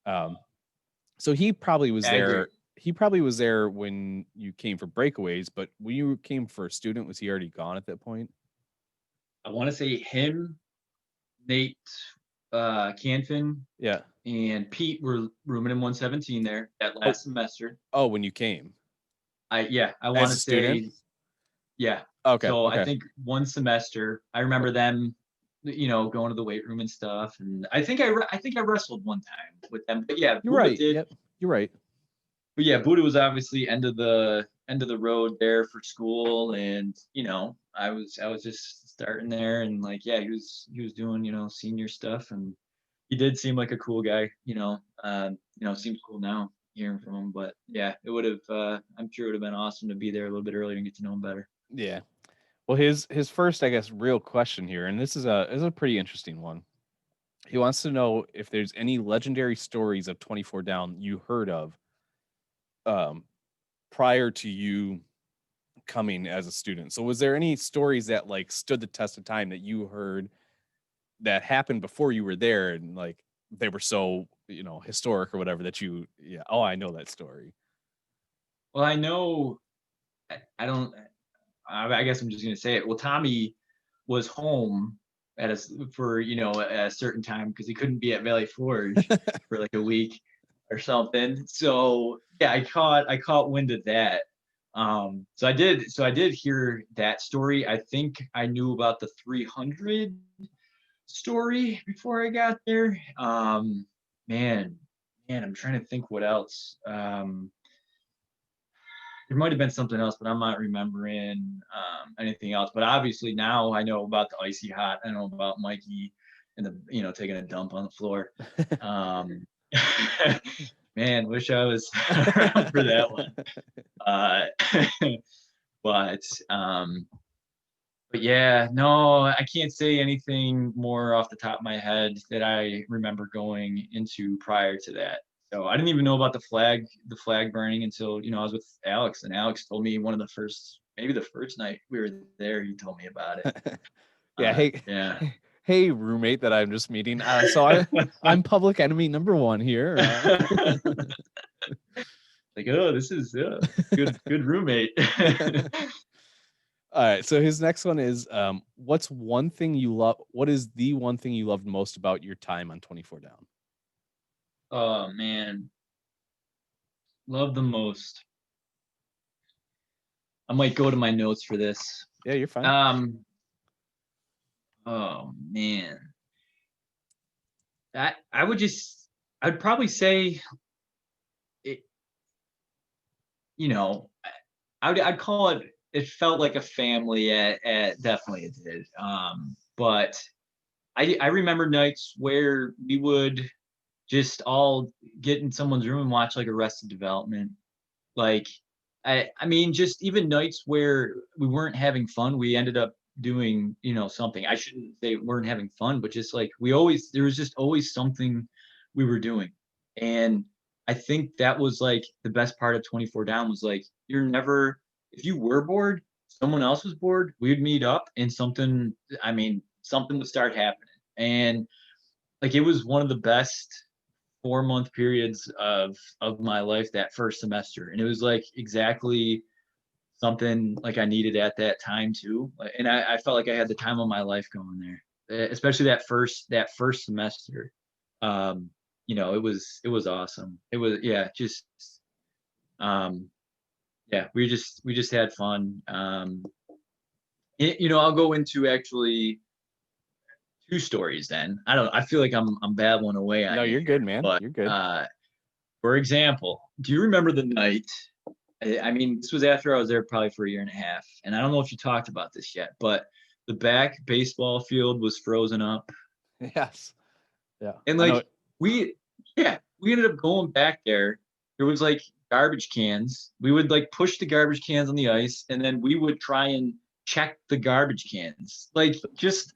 So he probably was I agree. there. He probably was there when you came for breakaways, but when you came for a student, was he already gone at that point? I want to say him, Nate, Canfin, Yeah. and Pete were rooming in 117 there that Oh, last semester. oh, when you came I want as to a student. say, yeah. Okay. So I Okay. think one semester, I remember them, going to the weight room and stuff. And I think I wrestled one time with them. But yeah, You're Buddha right. did. Yep. You're right. But yeah, Buddha was obviously end of the road there for school, and I was just starting there, and like yeah, he was doing senior stuff, and he did seem like a cool guy. Seems cool now hearing from him, but yeah, it would have. I'm sure it would have been awesome to be there a little bit earlier and get to know him better. Yeah. Well, his first, I guess, real question here, and this is a pretty interesting one. He wants to know if there's any legendary stories of 24 down you heard of um, prior to you coming as a student. So was there any stories that like stood the test of time that you heard that happened before you were there and like they were so, historic or whatever that oh, I know that story. Well, I know. I don't. I guess I'm just gonna say it. Well, Tommy was home for at a certain time because he couldn't be at Valley Forge for like a week or something. So yeah, I caught wind of that. So I did hear that story. I think I knew about the 300 story before I got there. Man, I'm trying to think what else. There might have been something else, but I'm not remembering anything else. But obviously now I know about the icy hot. I know about Mikey and the taking a dump on the floor. Um, Man, wish I was around for that one. Uh, but yeah, no, I can't say anything more off the top of my head that I remember going into prior to that. So I didn't even know about the flag burning until I was with Alex, and Alex told me maybe the first night we were there, he told me about it. Yeah. Hey, Yeah. hey, roommate that I'm just meeting. I'm public enemy number one here. Like, oh, this is good roommate. All right. So his next one is what is the one thing you loved most about your time on 24 down? Oh man, love the most. I might go to my notes for this. Yeah, you're fine. Oh man, I'd probably say it. I'd call it. It felt like a family. At definitely it did. But I remember nights where we would just all get in someone's room and watch like Arrested Development. Like, I mean, just even nights where we weren't having fun, we ended up doing, something. I shouldn't say weren't having fun, but just like there was just always something we were doing. And I think that was like the best part of 24 Down was like, if you were bored, someone else was bored, we'd meet up and something would start happening. And like, it was one of the best 4-month periods of my life that first semester, and it was like exactly something like I needed at that time too. And I felt like I had the time of my life going there, especially that first semester. It was awesome. It was, yeah, just um, yeah, we just had fun. I'll go into actually two stories then. I feel like I'm babbling away on No, you you're good, here, man. but You're good. for example, do you remember the night? I mean, this was after I was there probably for a year and a half, and I don't know if you talked about this yet, but the back baseball field was frozen up, Yes. Yeah. and I know. like we, yeah, we ended up going back there. There was like garbage cans. We would like push the garbage cans on the ice, and then we would try and check the garbage cans, like just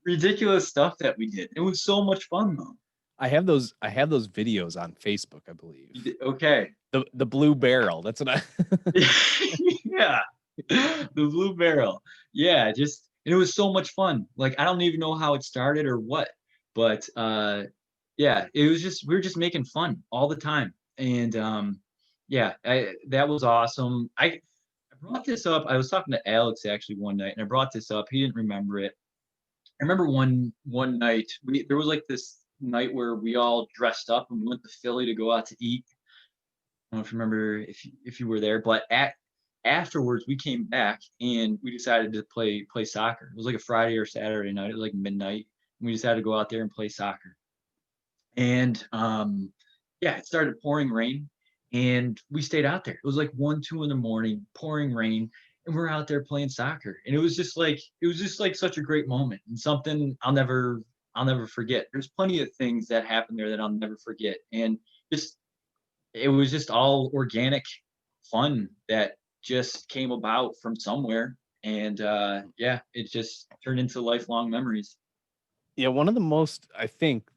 ridiculous stuff that we did. It was so much fun though. I have those videos on Facebook, I believe. Okay. The blue barrel. That's what I Yeah. The blue barrel. Yeah, just and it was so much fun. Like I don't even know how it started or what, but yeah, it was just we were just making fun all the time. And yeah, that was awesome. I brought this up. I was talking to Alex actually one night and I brought this up. He didn't remember it. I remember one night there was like this night where we all dressed up and we went to Philly to go out to eat. I don't know if you remember if you were there, but afterwards we came back and we decided to play soccer. It was like a Friday or Saturday night, it was like midnight. And we decided to go out there and play soccer. And yeah, it started pouring rain and we stayed out there. It was like 1, 2 in the morning, pouring rain, and we're out there playing soccer. And it was just like such a great moment and something I'll never forget. There's plenty of things that happened there that I'll never forget. And just it was just all organic fun that just came about from somewhere. And yeah, it just turned into lifelong memories. Yeah, one of the most, I think,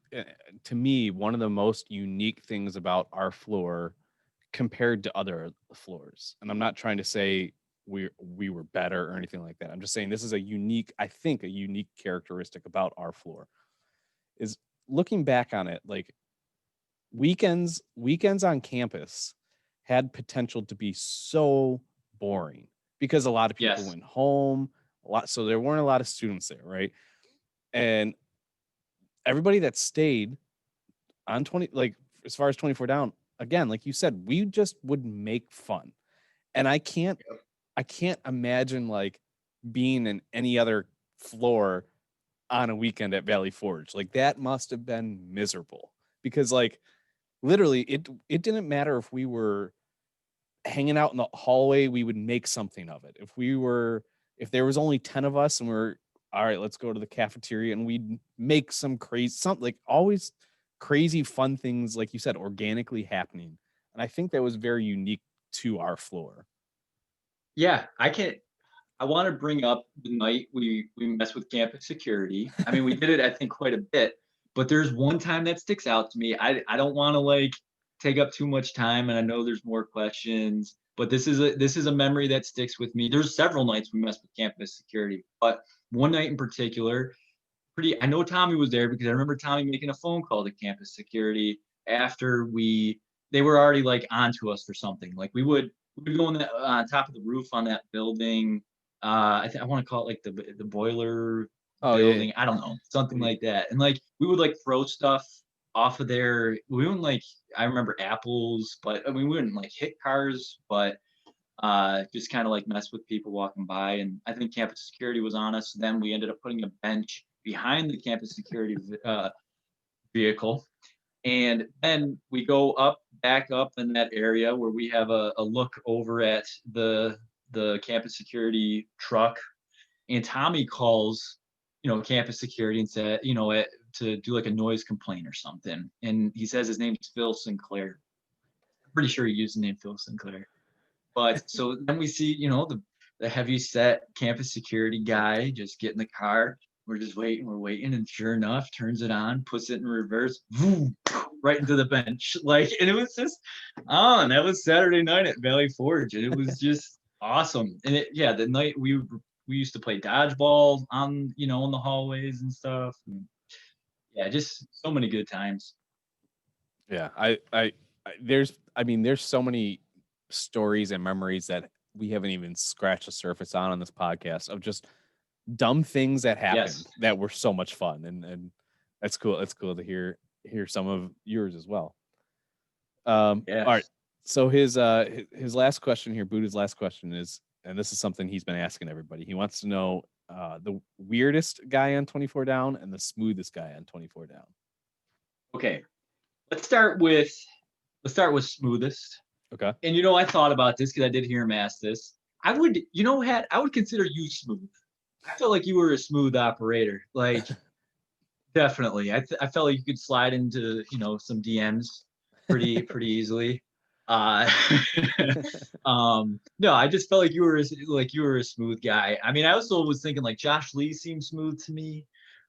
to me, one of the most unique things about our floor compared to other floors. And I'm not trying to say we were better or anything like that. I'm just saying this is I think a unique characteristic about our floor is looking back on it, like weekends on campus had potential to be so boring because a lot of people Yes. went home, so there weren't a lot of students there, right? And everybody that stayed on 20, like as far as 24 down, again, like you said, we just would make fun. And I can't imagine like being in any other floor on a weekend at Valley Forge. Like that must have been miserable because like literally it didn't matter if we were hanging out in the hallway, we would make something of it. If there was only 10 of us and we're all right, let's go to the cafeteria and we'd make something like always crazy fun things, like you said, organically happening. And I think that was very unique to our floor. Yeah, I want to bring up the night we messed with campus security. I mean, we did it I think quite a bit, but there's one time that sticks out to me. I don't want to like take up too much time, and I know there's more questions, but this is a memory that sticks with me. There's several nights we messed with campus security, but one night in particular, I know Tommy was there because I remember Tommy making a phone call to campus security after they were already like onto us for something. Like we would go on top of the roof on that building. I want to call it like the boiler Oh yeah. building. I don't know, something like that. And like we would like throw stuff off of there. We wouldn't like I remember apples, but I mean we wouldn't like hit cars, but just kind of like mess with people walking by. And I think campus security was on us. Then we ended up putting a bench behind the campus security vehicle. And then we go back up in that area where we have a look over at the campus security truck. And Tommy calls campus security and said, to do like a noise complaint or something. And he says his name's Phil Sinclair. I'm pretty sure he used the name Phil Sinclair. But so then we see, the heavy set campus security guy just get in the car. We're just we're waiting, and sure enough, turns it on, puts it in reverse, boom, right into the bench. And it was just on. That was Saturday night at Valley Forge, and it was just awesome. And the night we used to play dodgeball on, in the hallways and stuff. And just so many good times. Yeah, there's so many stories and memories that we haven't even scratched the surface on this podcast of just dumb things that happened that were so much fun, and that's cool. It's cool to hear some of yours as well. All right. So his last question here, Buddha's last question is, and this is something he's been asking everybody. He wants to know the weirdest guy on 24 Down and the smoothest guy on 24 Down. Okay, let's start with smoothest. Okay. And I thought about this because I did hear him ask this. I would consider you smooth. I felt like you were a smooth operator. Like, definitely. I felt like you could slide into, some DMs pretty easily. No, I just felt like you were a smooth guy. I mean, I also was thinking like Josh Lee seemed smooth to me.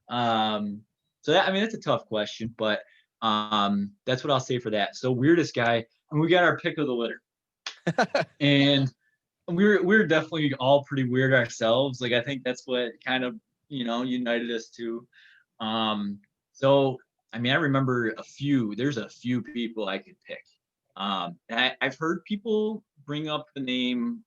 So that's a tough question, but that's what I'll say for that. So weirdest guy, and we got our pick of the litter. And we're definitely all pretty weird ourselves. Like, I think that's what kind of, united us too. So, I mean, I remember there's a few people I could pick. And I've heard people bring up the name,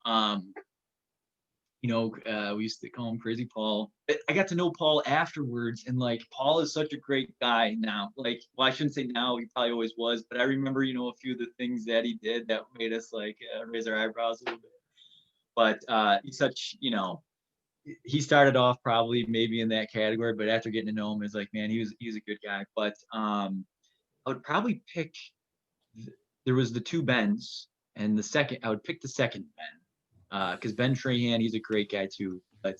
we used to call him Crazy Paul. I got to know Paul afterwards, and like, Paul is such a great guy now. Like, well, I shouldn't say now, he probably always was, but I remember, a few of the things that he did that made us like raise our eyebrows a little bit. But he's such, he started off probably maybe in that category, but after getting to know him, it's like, man, he was a good guy. But I would probably pick. There was the two Bens, and I would pick the second Ben, because Ben Trahan, he's a great guy too. But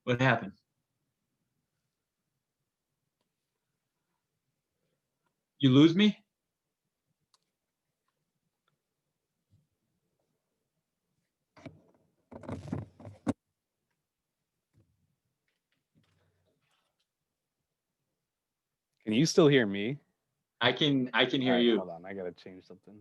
what happened? You lose me? Can you still hear me? I can hear you. Hold on, I gotta change something.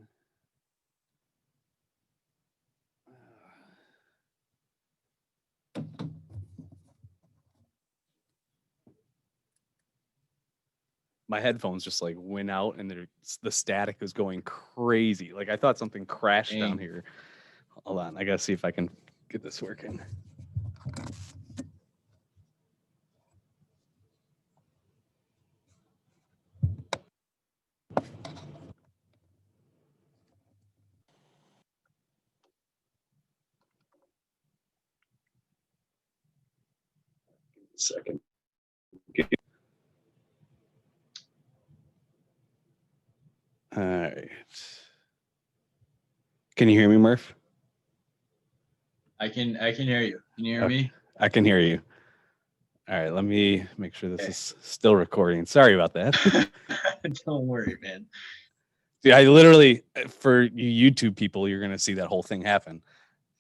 My headphones just like went out, and the static was going crazy. Like, I thought something crashed down here. Hold on, I gotta see if I can get this working. Second. All right. Can you hear me, Murph? I can hear you. Can you hear me? I can hear you. All right, let me make sure this is still recording. Sorry about that. Don't worry, man. Yeah, I literally, for you YouTube people, you're gonna see that whole thing happen.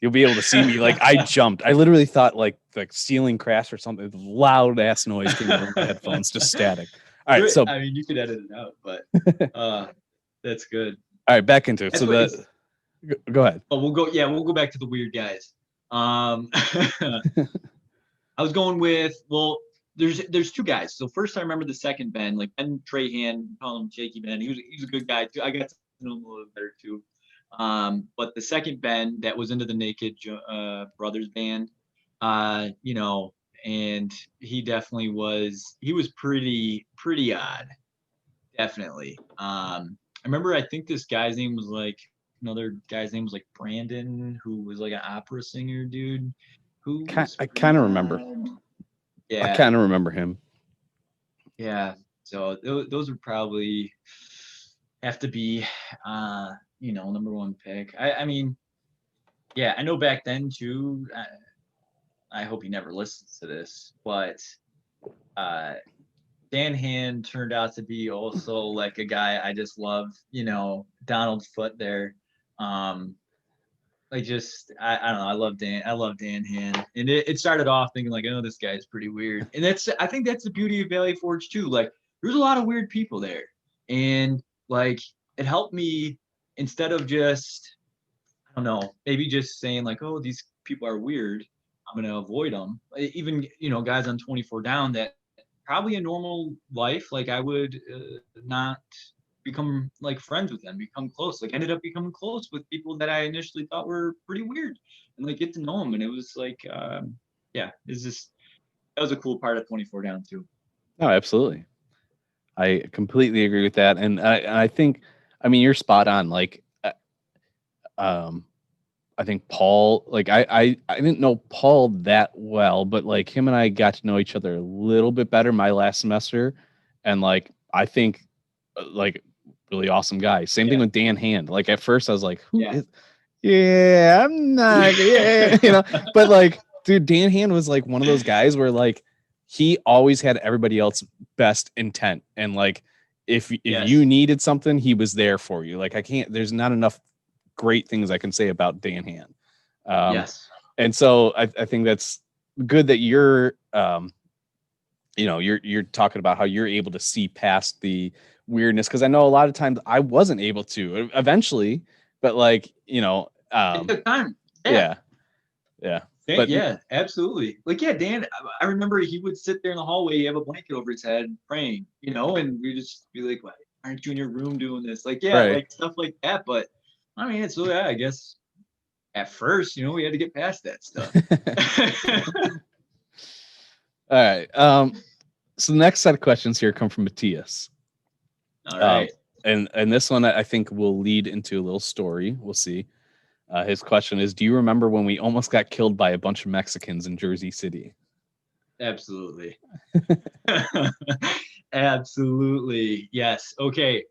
You'll be able to see me. Like, I jumped. I literally thought like the ceiling crashed or something. Loud ass noise came out of my headphones, just static. All right, so I mean, you could edit it out, but that's good. All right, back into it. So go ahead. But we'll go back to the weird guys. I was going with, there's two guys. So first, I remember the second Ben, like Ben Trahan, call him Shaky Ben. He was a good guy too. I got to know him a little better too. But the second Ben that was into the Naked Brothers band, and he definitely was. He was pretty odd, definitely. I remember, I think this guy's name was like, another guy's name was like Brandon, who was like an opera singer dude. I kind of remember. Yeah, I kind of remember him. Yeah. So those are probably have to be, number one pick. I mean, yeah, I know back then too. I hope he never listens to this, but uh, Dan Hand turned out to be also like a guy I just love. Donald Foote there. Um, I don't know. I love Dan. I love Dan Hand, and it started off thinking like, oh, this guy's pretty weird, and I think that's the beauty of Valley Forge too. Like, there's a lot of weird people there, and like it helped me instead of just I don't know, maybe just saying like, oh, these people are weird. I'm gonna avoid them. Even guys on 24 down that probably a normal life, like I would not become like friends with them, become close. Like ended up becoming close with people that I initially thought were pretty weird, and like get to know them. And it was like, yeah, it's just that was a cool part of 24 down too. No, absolutely. I completely agree with that, and I think, I mean, you're spot on. Like, um, I think Paul, like I didn't know Paul that well, but like him and I got to know each other a little bit better my last semester, and like I think, like, really awesome guy. Same thing Yeah, with Dan Hand. Like at first I was like, who yeah, is? Yeah, I'm not. Yeah, but like, dude, Dan Hand was like one of those guys where like he always had everybody else best intent, and like if you yes, needed something, he was there for you. Like I can't. There's not enough great things I can say about Dan Hand. Um, yes, and so I think that's good that you're talking about how you're able to see past the weirdness, because I know a lot of times I wasn't able to eventually, but like it took time. Yeah, yeah, yeah, Dan, but yeah, absolutely. Like, yeah, Dan, I remember he would sit there in the hallway, he have a blanket over his head praying, and we just be like, why aren't you in your room doing this? Like, yeah, right. like stuff like that. But I mean, it's so yeah, I guess at first, we had to get past that stuff. All right. So the next set of questions here come from Matthias. All Um, right. and this one I think will lead into a little story. We'll see. His question is, do you remember when we almost got killed by a bunch of Mexicans in Jersey City? Absolutely. Absolutely. Yes. Okay.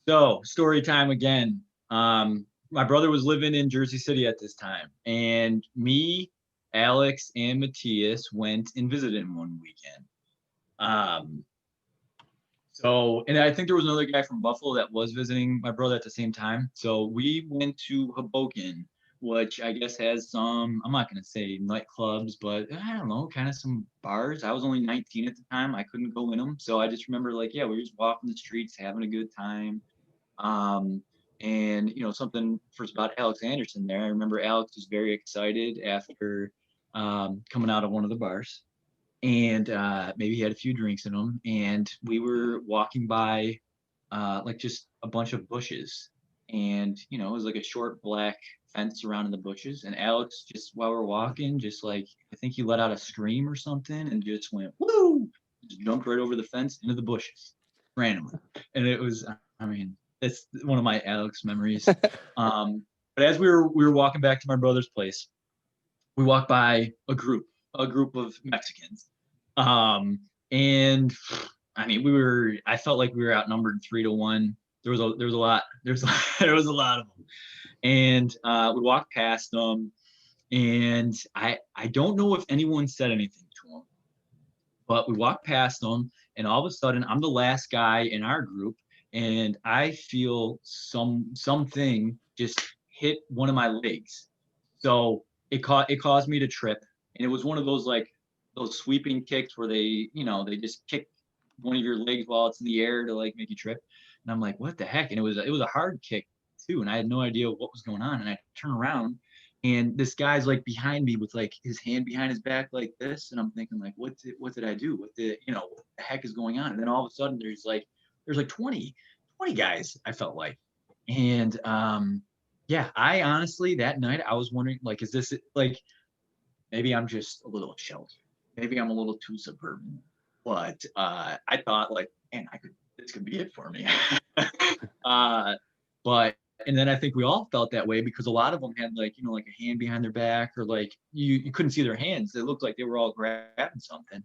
So, story time again. My brother was living in Jersey City at this time, and me, Alex, and Matthias went and visited him one weekend. Um, and I think there was another guy from Buffalo that was visiting my brother at the same time. So we went to Hoboken, which I guess has some, I'm not going to say nightclubs, but I don't know, kind of some bars. I was only 19 at the time. I couldn't go in them. So I just remember like, yeah, we were just walking the streets, having a good time. Um, and something first about Alex Anderson there. I remember Alex was very excited after coming out of one of the bars, and maybe he had a few drinks in him. And we were walking by like just a bunch of bushes, and it was like a short black fence surrounding the bushes. And Alex, just while we're walking, just like I think he let out a scream or something, and just went woo, just jumped right over the fence into the bushes randomly. And it was, I mean, that's one of my Alex memories. But as we were walking back to my brother's place, we walked by a group of Mexicans. Um, and I mean, I felt like we were outnumbered 3-1. There was a lot, there was a lot of them. And we walked past them, and I don't know if anyone said anything to them, but we walked past them, and all of a sudden I'm the last guy in our group, and I feel something just hit one of my legs. So it caused me to trip, and it was one of those like those sweeping kicks where they just kick one of your legs while it's in the air to like make you trip. And I'm like, what the heck? And it was a hard kick too, and I had no idea what was going on. And I turn around, and this guy's like behind me with like his hand behind his back like this, and I'm thinking like, what did I do? What the heck is going on? And then all of a sudden there's like 20 guys, I felt like. And yeah, I honestly that night I was wondering like, is this like maybe I'm just a little sheltered, maybe I'm a little too suburban, but I thought like, man, this could be it for me. uh, but and then I think we all felt that way because a lot of them had like like a hand behind their back, or like you couldn't see their hands. It looked like they were all grabbing something,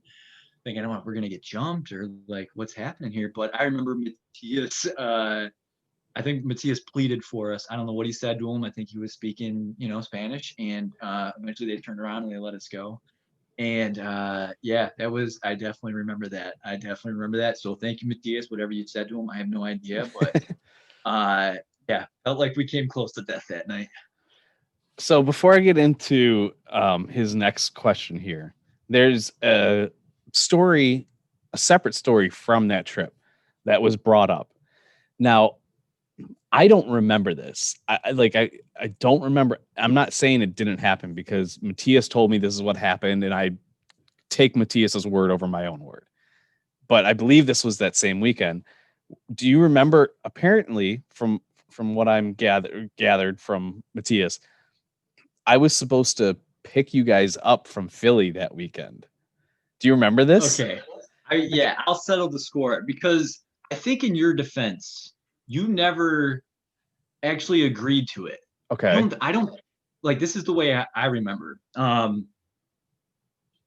thinking, I don't know if we're gonna get jumped or like what's happening here. But I remember Matthias I think Matias pleaded for us. I don't know what he said to him. I think he was speaking, Spanish, and eventually they turned around and they let us go. And yeah, I definitely remember that. So thank you, Matias. Whatever you said to him, I have no idea, but yeah, felt like we came close to death that night. So before I get into his next question here, there's a separate story from that trip that was brought up. Now, I don't remember this. I don't remember. I'm not saying it didn't happen because Matthias told me this is what happened, and I take Matthias's word over my own word. But I believe this was that same weekend. Do you remember? Apparently, from what I'm gathered from Matthias, I was supposed to pick you guys up from Philly that weekend. Do you remember this? Okay. Yeah, I'll settle the score because I think in your defense, you never actually agreed to it. Okay. I don't like this is the way I remember.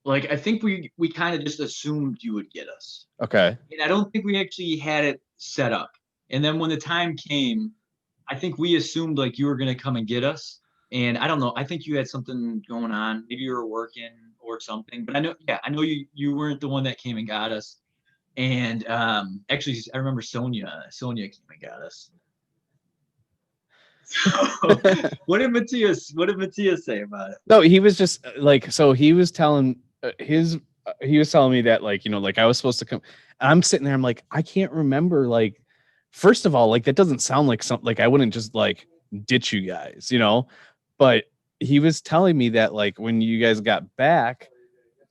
Like I think we kind of just assumed you would get us. Okay. And I don't think we actually had it set up. And then when the time came, I think we assumed like you were gonna come and get us. And I don't know. I think you had something going on. Maybe you were working or something. But I know you weren't the one that came and got us. And actually, I remember Sonia. Sonia came and got us. So, what did Matthias say about it? No, he was just so he was telling he was telling me that like I was supposed to come. And I'm sitting there, I'm like, I can't remember. Like, first of all, like that doesn't sound like something like I wouldn't just like ditch you guys, But he was telling me that like when you guys got back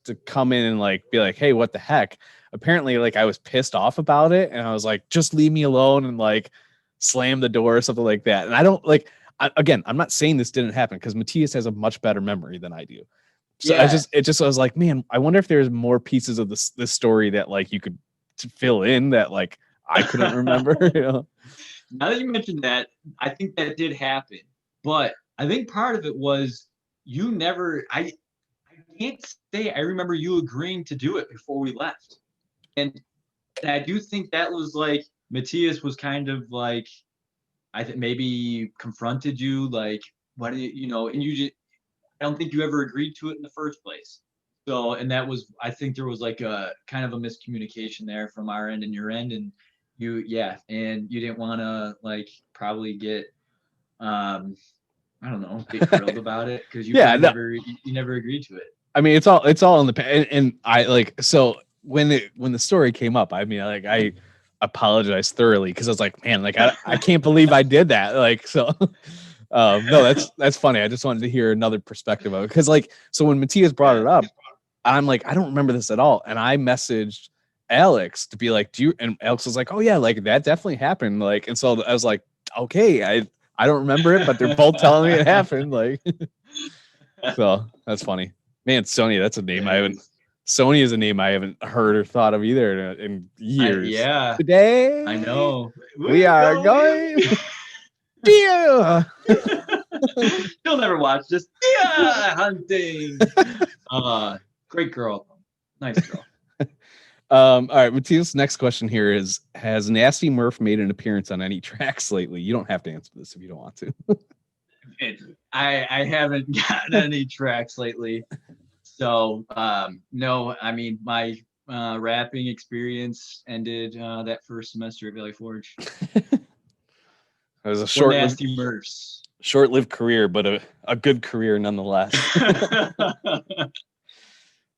to come in and like be like, hey, what the heck? Apparently, like I was pissed off about it, and I was like, just leave me alone, and like slam the door or something like that. And I don't like. Again, I'm not saying this didn't happen because Matthias has a much better memory than I do. So Yeah. I was like, man, I wonder if there's more pieces of this story that like you could fill in that like I couldn't remember. Now that you mentioned that, I think that did happen. But I think part of it was you never. I can't say I remember you agreeing to do it before we left, and I do think that was like Matthias was kind of like I think maybe confronted you like what do and you just I don't think you ever agreed to it in the first place. So and that was I think there was like a kind of a miscommunication there from our end and your end and and you didn't want to like probably get I don't know get grilled about it because you never agreed to it. I mean, it's all in the and I like so when the story came up, I mean, like I apologized thoroughly because I was like, man, like I can't believe I did that. Like so, no, that's funny. I just wanted to hear another perspective of it because like so when Matthias brought it up, I'm like, I don't remember this at all, and I messaged Alex to be like, do you? And Alex was like, oh yeah, like that definitely happened. Like, and so I was like, okay, I don't remember it, but they're both telling me it happened. Like, so that's funny. Man, Sonia, that's a name I haven't. Sony is a name I haven't heard or thought of either in years. Yeah. Today, I know. We are going. Deer. You'll never watch this. Yeah, hunting. Great girl. Nice girl. All right, Matthias, next question here is: has Nasty Murph made an appearance on any tracks lately? You don't have to answer this if you don't want to. I haven't gotten any tracks lately. So no, I mean my rapping experience ended that first semester at Valley Forge. It was a short-lived career, but a good career nonetheless.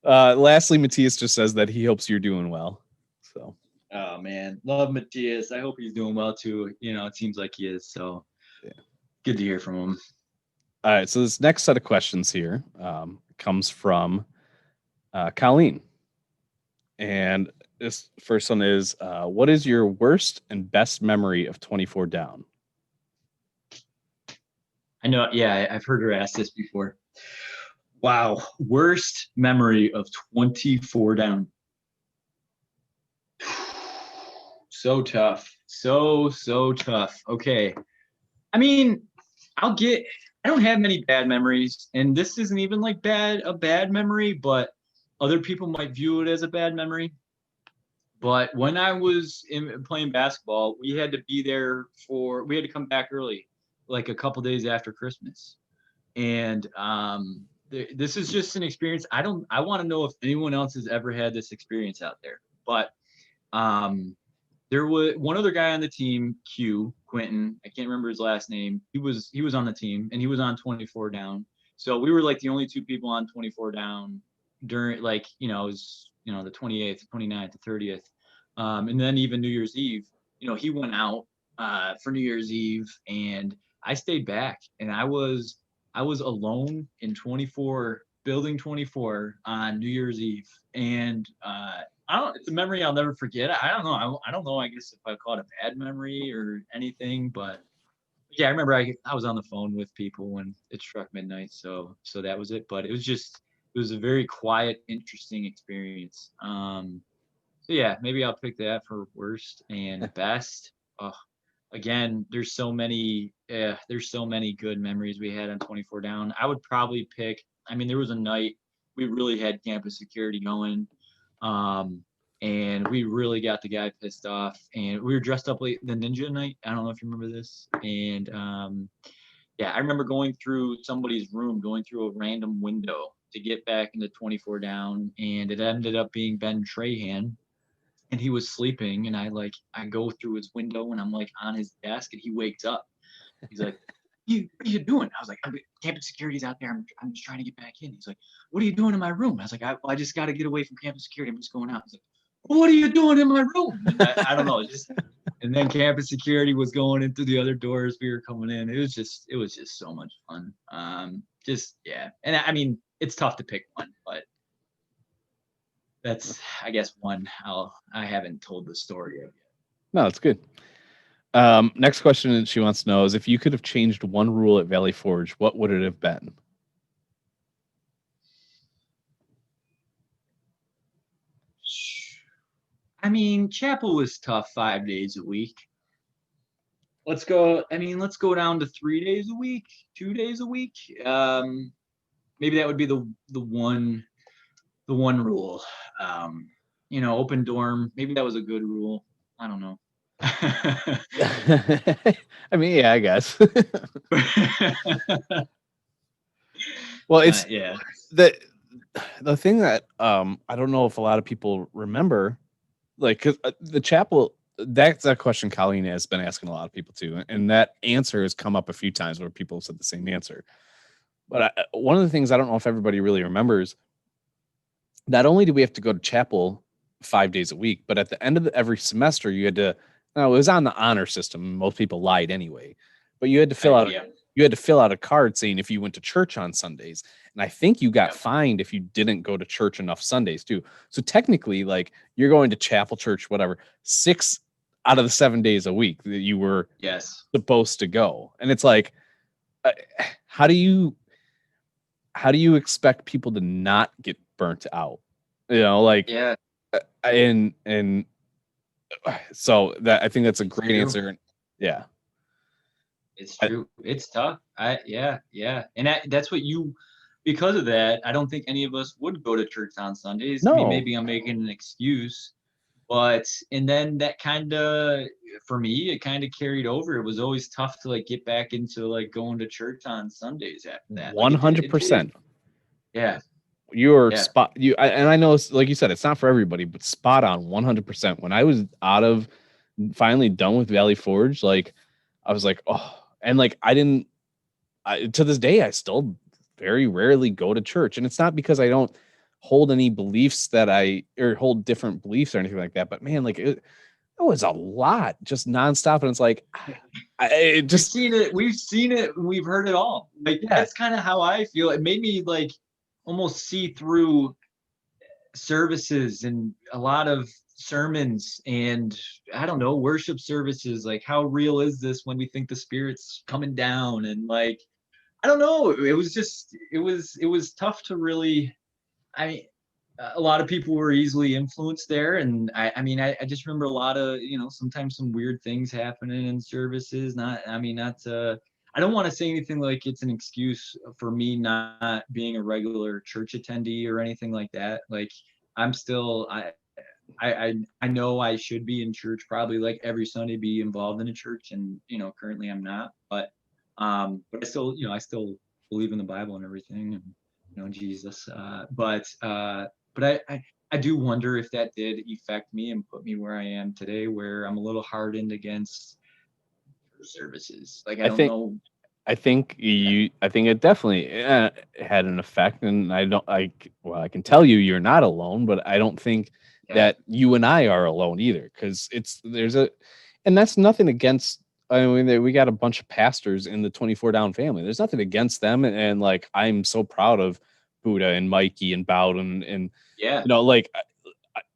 Lastly, Matthias just says that he hopes you're doing well. So. Oh man, love Matthias. I hope he's doing well too. It seems like he is. So yeah, good to hear from him. All right, so this next set of questions here comes from Colleen. And this first one is, what is your worst and best memory of 24 Down? I know, yeah, I've heard her ask this before. Wow, worst memory of 24 Down. So tough. So tough. Okay. I mean, I don't have many bad memories, and this isn't even like a bad memory, but other people might view it as a bad memory. But when I was playing basketball, we had to be there we had to come back early, like a couple days after Christmas. And this is just an experience. I want to know if anyone else has ever had this experience out there. But um, there was one other guy on the team, Quentin. I can't remember his last name. He was on the team, and he was on 24 down. So we were like the only two people on 24 down during, like, it was, the 28th, 29th, the 30th. And then even New Year's Eve, he went out for New Year's Eve, and I stayed back, and I was alone in 24, building 24 on New Year's Eve. And it's a memory I'll never forget. I don't know. I don't know, I guess, if I call it a bad memory or anything, but yeah, I remember I was on the phone with people when it struck midnight. So that was it. But it was a very quiet, interesting experience. So yeah, maybe I'll pick that for worst. And best. Oh, again, there's so many good memories we had on 24 down. I would probably pick, I mean, there was a night we really had campus security going. Um, and we really got the guy pissed off, and we were dressed up late the ninja night. I don't know if you remember this. And yeah, I remember going through somebody's room, going through a random window to get back into 24 down, and it ended up being Ben Trahan, and he was sleeping, and I go through his window, and I'm like on his desk, and he wakes up. He's like, what are you doing? I was like, campus security's out there. I'm just trying to get back in. He's like, what are you doing in my room? I was like, I just got to get away from campus security. I'm just going out. He's like, what are you doing in my room? I don't know. And then campus security was going into the other doors. We were coming in. It was just so much fun. Yeah. And I mean, it's tough to pick one, but that's, I guess, one I haven't told the story of yet. No, it's good. Next question that she wants to know is, if you could have changed one rule at Valley Forge, what would it have been? I mean, chapel was tough 5 days a week. Let's go down to 3 days a week, 2 days a week. Maybe that would be the one rule. Open dorm. Maybe that was a good rule. I don't know. I mean, yeah, I guess. Well, it's yeah. The thing that I don't know if a lot of people remember, like, 'cause the chapel, that's a question Colleen has been asking a lot of people too, and that answer has come up a few times where people have said the same answer. But one of the things I don't know if everybody really remembers, not only do we have to go to chapel 5 days a week, but at the end of every semester, you had to. No, it was on the honor system. Most people lied anyway, but you had to fill out. Yeah. You had to fill out a card saying if you went to church on Sundays, and I think you got fined if you didn't go to church enough Sundays too. So technically, like, you're going to chapel, church, whatever, 6 out of the 7 days a week that you were supposed to go, and it's like, how do you expect people to not get burnt out? Like, yeah. And so that, I think that's a great answer. Yeah, it's true. It's tough. Yeah. And that's what because of that, I don't think any of us would go to church on Sundays. No. I mean, maybe I'm making an excuse, and then that for me, it kind of carried over. It was always tough to like get back into like going to church on Sundays after that. 100%. Yeah. You're spot. And I know, like you said, it's not for everybody, but spot on 100%. When I was finally done with Valley Forge, like, I was like, oh, and like, to this day, I still very rarely go to church. And it's not because I don't hold any beliefs or hold different beliefs or anything like that. But man, like, it was a lot, just nonstop. And it's like, we've seen it. We've heard it all. Like, that's kind of how I feel. It made me like almost see through services and a lot of sermons and, I don't know, worship services. Like, how real is this when we think the Spirit's coming down? And like, I don't know. It was tough to really, a lot of people were easily influenced there. And I just remember a lot of, sometimes some weird things happening in services. I don't want to say anything like it's an excuse for me not being a regular church attendee or anything like that. Like, I'm still, I know I should be in church probably like every Sunday, be involved in a church, and currently I'm not, but I still believe in the Bible and everything, and Jesus. But I do wonder if that did affect me and put me where I am today, where I'm a little hardened against services. Like I I don't think know. I think it definitely had an effect, and I can tell you you're not alone, but I don't think Yeah, that you and I are alone either, because and that's nothing against. I mean, we got a bunch of pastors in the 24 Down family. There's nothing against them, and like I'm so proud of Buddha and Mikey and Bowden, and yeah, like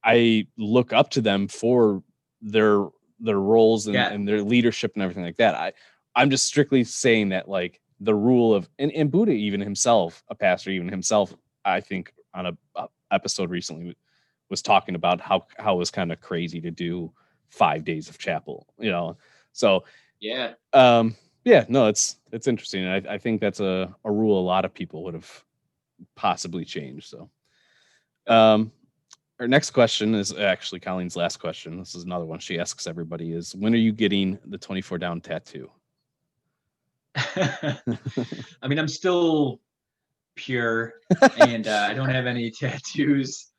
I look up to them for their their roles yeah, and their leadership and everything like that. I'm just strictly saying that like the rule of and Buddha even himself, a pastor even himself, I think on a episode recently was talking about how it was kind of crazy to do 5 days of chapel, So yeah. yeah, no, it's interesting. I think that's a rule a lot of people would have possibly changed. So um our next question is actually Colleen's last question. This is another one she asks everybody is when are you getting the 24 down tattoo? I mean, I'm still pure, and I don't have any tattoos.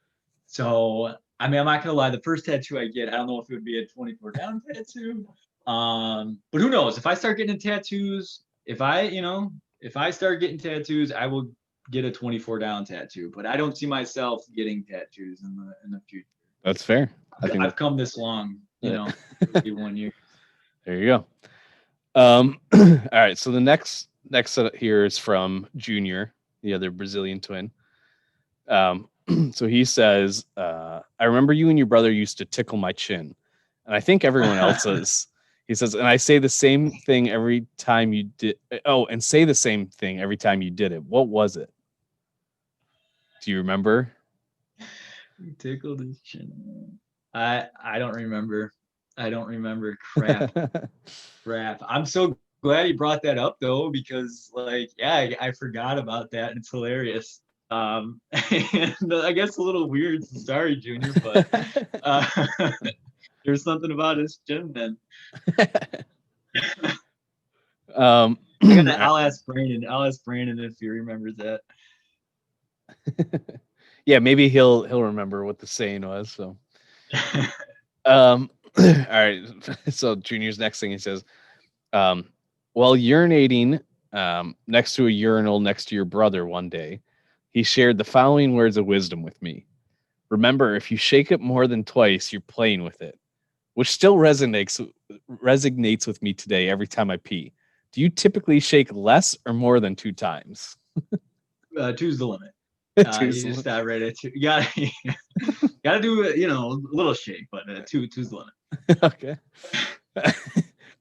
So, I mean, I'm not gonna lie. The first tattoo I get, I don't know if it would be a 24 down tattoo. But who knows? If I start getting tattoos, if I start getting tattoos, I will get a 24 down tattoo. But I don't see myself getting tattoos in the future. That's fair. I think I've come this long, that 31 years. there you go. All right. So the next set here is from Junior, the other Brazilian twin. Um, so he says, I remember you and your brother used to tickle my chin. And I think everyone else's. He says, and I say the same thing every time you did. Oh, and say the same thing every time you did it. What was it? Do you remember? You tickled his chin. I don't remember. I don't remember. Crap. Crap. I'm so glad you brought that up though, because like, yeah, I forgot about that. And it's hilarious. And I guess a little weird. Sorry, Junior, but uh, there's something about his chin then. um, I'll ask Brandon. I'll ask Brandon if he remembers that. yeah, maybe he'll remember what the saying was. So, all right. So Junior's next thing he says, while urinating next to a urinal next to your brother one day, he shared the following words of wisdom with me. Remember, if you shake it more than twice, you're playing with it, which still resonates with me today every time I pee. Do you typically shake less or more than 2 times? Two's the limit. Two's You the just limit. stop right at two. You gotta do it, a little shake, but two's the limit. Okay.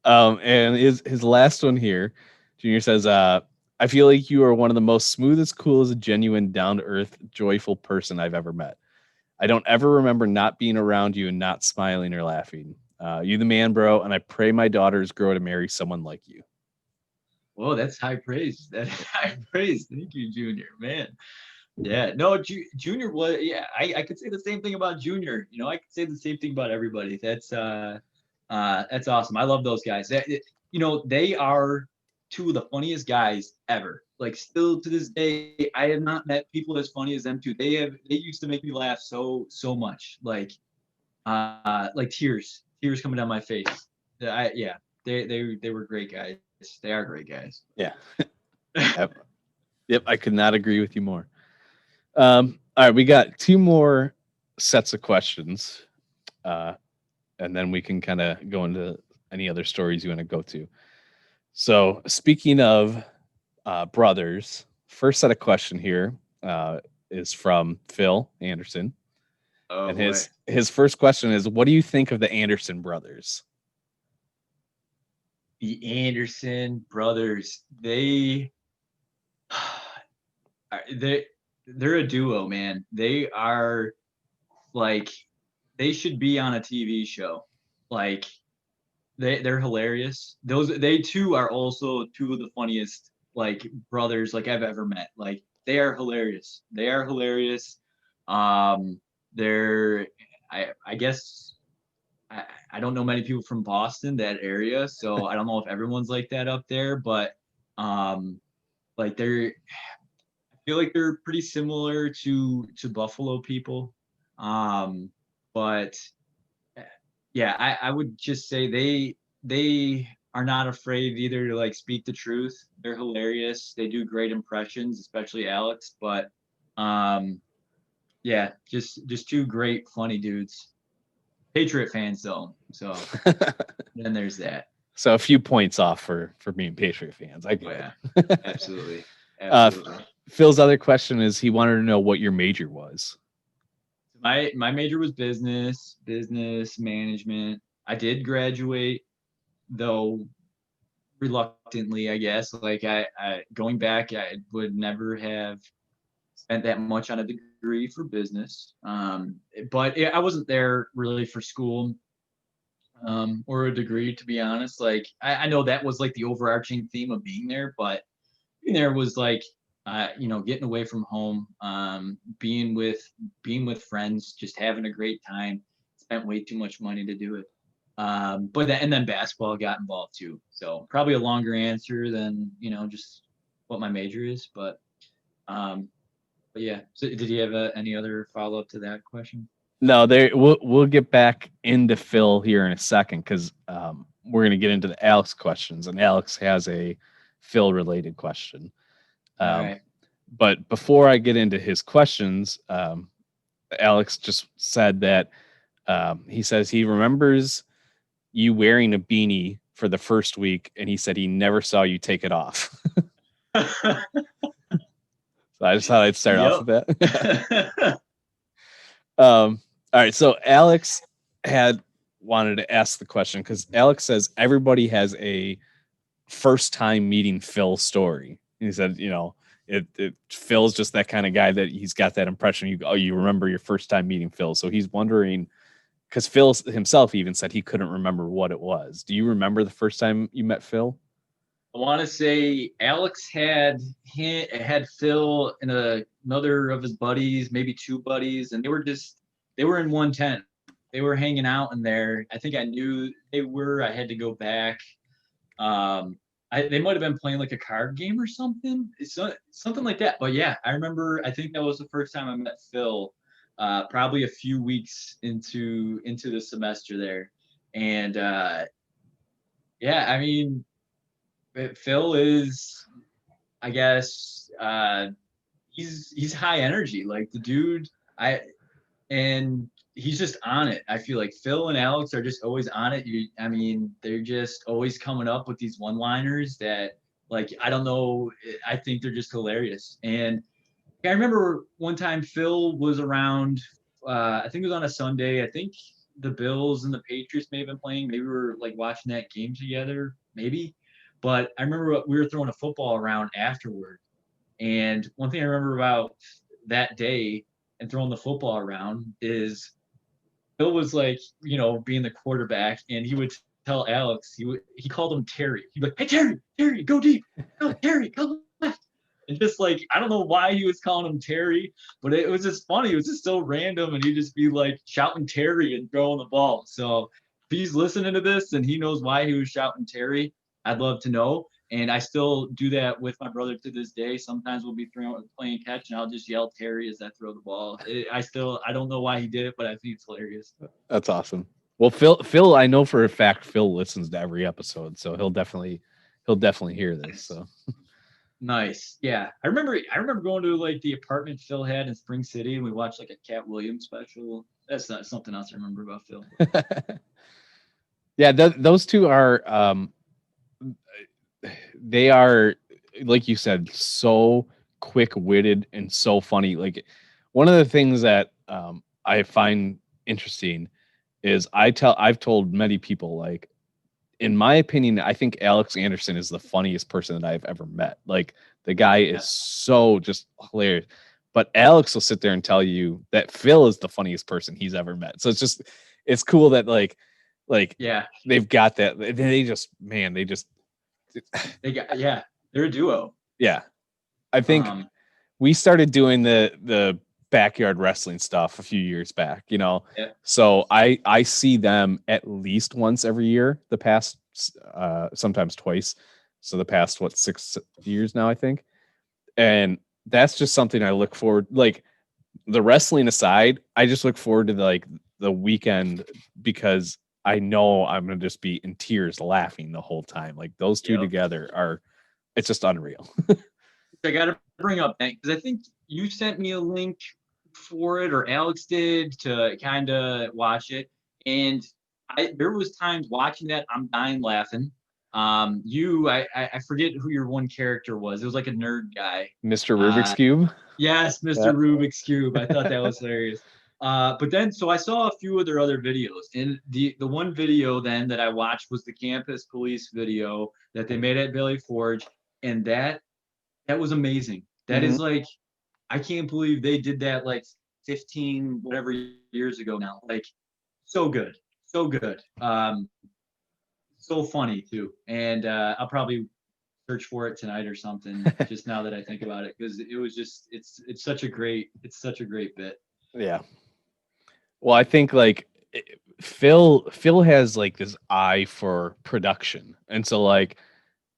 And his last one here, Junior says, I feel like you are one of the most smoothest, coolest, genuine, down to earth, joyful person I've ever met. I don't ever remember not being around you and not smiling or laughing. You the man, bro, and I pray my daughters grow to marry someone like you. Whoa, that's high praise. That is high praise. Thank you, Junior. Man. Yeah, no, Junior was. Yeah, I could say the same thing about Junior. I could say the same thing about everybody. That's awesome. I love those guys. They are two of the funniest guys ever. Like still to this day, I have not met people as funny as them two. They used to make me laugh so much. Like tears coming down my face. Yeah, they were great guys. They are great guys. Yeah. Yep. I could not agree with you more. All right, we got 2 more sets of questions, and then we can kind of go into any other stories you want to go to. So, speaking of brothers, first set of question here is from Phil Anderson, Oh and boy. his first question is, "What do you think of the Anderson brothers?" The Anderson brothers, they they're a duo, man. They are like they should be on a TV show. Like they're hilarious. They too are also two of the funniest like brothers like I've ever met. Like they are hilarious. They are hilarious. Um they're I guess I don't know many people from Boston, that area, so I don't know if everyone's like that up there, but like I feel like they're pretty similar to Buffalo people. But yeah, I would just say they are not afraid either to like speak the truth. They're hilarious. They do great impressions, especially Alex. But um, yeah, just two great funny dudes. Patriot fans though, so then there's that. So a few points off for being Patriot fans. I Oh get yeah, it. absolutely, uh, absolutely. Phil's other question is he wanted to know what your major was. My major was business management. I did graduate, though reluctantly, I guess. Like I going back, I would never have spent that much on a degree for business. But I wasn't there really for school or a degree, to be honest. Like I know that was like the overarching theme of being there, but being there was like getting away from home, being with friends, just having a great time. Spent way too much money to do it. And then basketball got involved too. So probably a longer answer than just what my major is. Um, but yeah. So did you have any other follow up to that question? No, there we'll get back into Phil here in a second because we're gonna get into the Alex questions, and Alex has a Phil related question. All Um, right. but before I get into his questions, Alex just said that he says he remembers you wearing a beanie for the first week, and he said he never saw you take it off. So I just thought I'd start off Yep. with that. All right, so Alex had wanted to ask the question because Alex says everybody has a first time meeting Phil story. He said, Phil's just that kind of guy that he's got that impression. You remember your first time meeting Phil. So he's wondering because Phil himself even said he couldn't remember what it was. Do you remember the first time you met Phil? I want to say Alex had Phil and another of his buddies, maybe two buddies, and they were in one tent. They were hanging out in there. I think I knew they were. I had to go back. They might have been playing like a card game or something. It's something like that. But yeah, I remember. I think that was the first time I met Phil. Probably a few weeks into the semester there, and yeah, I mean, Phil is, I guess, he's high energy. Like the dude, and he's just on it. I feel like Phil and Alex are just always on it. I mean, they're just always coming up with these one-liners that, like, I don't know. I think they're just hilarious. And I remember one time Phil was around. I think it was on a Sunday. I think the Bills and the Patriots may have been playing. Maybe we were like watching that game together. Maybe. But I remember we were throwing a football around afterward. And one thing I remember about that day and throwing the football around is Bill was like, being the quarterback, and he would tell Alex, he called him Terry. He'd be like, "Hey Terry, Terry, go deep, go Terry, go left." And just like I don't know why he was calling him Terry, but it was just funny. It was just so random, and he'd just be like shouting Terry and throwing the ball. So if he's listening to this and he knows why he was shouting Terry, I'd love to know. And I still do that with my brother to this day. Sometimes we'll be playing catch, and I'll just yell Terry as I throw the ball. I don't know why he did it, but I think it's hilarious. That's awesome. Well, Phil, I know for a fact Phil listens to every episode, so he'll definitely hear this. So Nice. Yeah. I remember going to like the apartment Phil had in Spring City, and we watched like a Cat Williams special. That's not something else I remember about Phil. yeah, those two are they are, like you said, so quick-witted and so funny. Like one of the things that I find interesting is I've told many people, like, in my opinion, I think Alex Anderson is the funniest person that I've ever met. Like the guy is so just hilarious. But Alex will sit there and tell you that Phil is the funniest person he's ever met. So it's cool that like Yeah. they've got that. They just They're a duo. yeah. I think we started doing the backyard wrestling stuff a few years back, Yeah. so I see them at least once every year, the past sometimes twice, so the past 6 years now, I think. And that's just something I look forward, like, the wrestling aside, I just look forward to the weekend, because I know I'm gonna just be in tears laughing the whole time. Like, those two Yep. together it's just unreal. I got to bring up that because I think you sent me a link for it, or Alex did, to kind of watch it, and there was times watching that I'm dying laughing. I forget who your one character was. It was like a nerd guy. Mr. Rubik's Cube. Yes, Mr. Yeah. Rubik's Cube. I thought that was hilarious. But then, so I saw a few of their other videos, and the one video then that I watched was the campus police video that they made at Valley Forge, and that was amazing. That Mhm. is like, I can't believe they did that like 15 whatever years ago now. Like, so good, so good. So funny too, and I'll probably search for it tonight or something. Just now that I think about it, because it was just it's such a great bit. Yeah. Well, I think like Phil has like this eye for production. And so like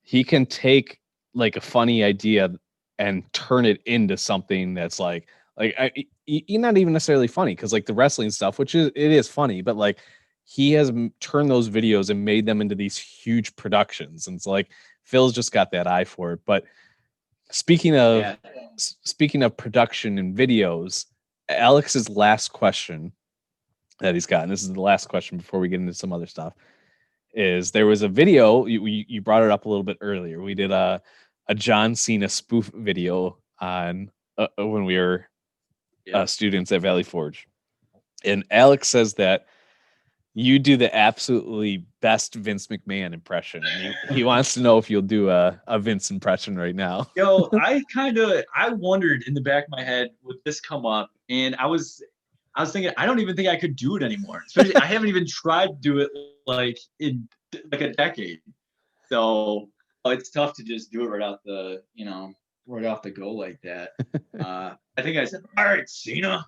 he can take like a funny idea and turn it into something that's not even necessarily funny, because like the wrestling stuff, which it is funny, but like he has turned those videos and made them into these huge productions. And it's like Phil's just got that eye for it. But speaking of Yeah. speaking of production and videos, Alex's last question that he's got, and this is the last question before we get into some other stuff, is there was a video, you brought it up a little bit earlier. We did a John Cena spoof video on when we were Yep. students at Valley Forge, and Alex says that you do the absolutely best Vince McMahon impression, and he wants to know if you'll do a Vince impression right now. Yo, I wondered in the back of my head, would this come up? And I was thinking, I don't even think I could do it anymore. Especially, I haven't even tried to do it like in like a decade. So it's tough to just do it right off the go like that. I think I said, "All right, Cena."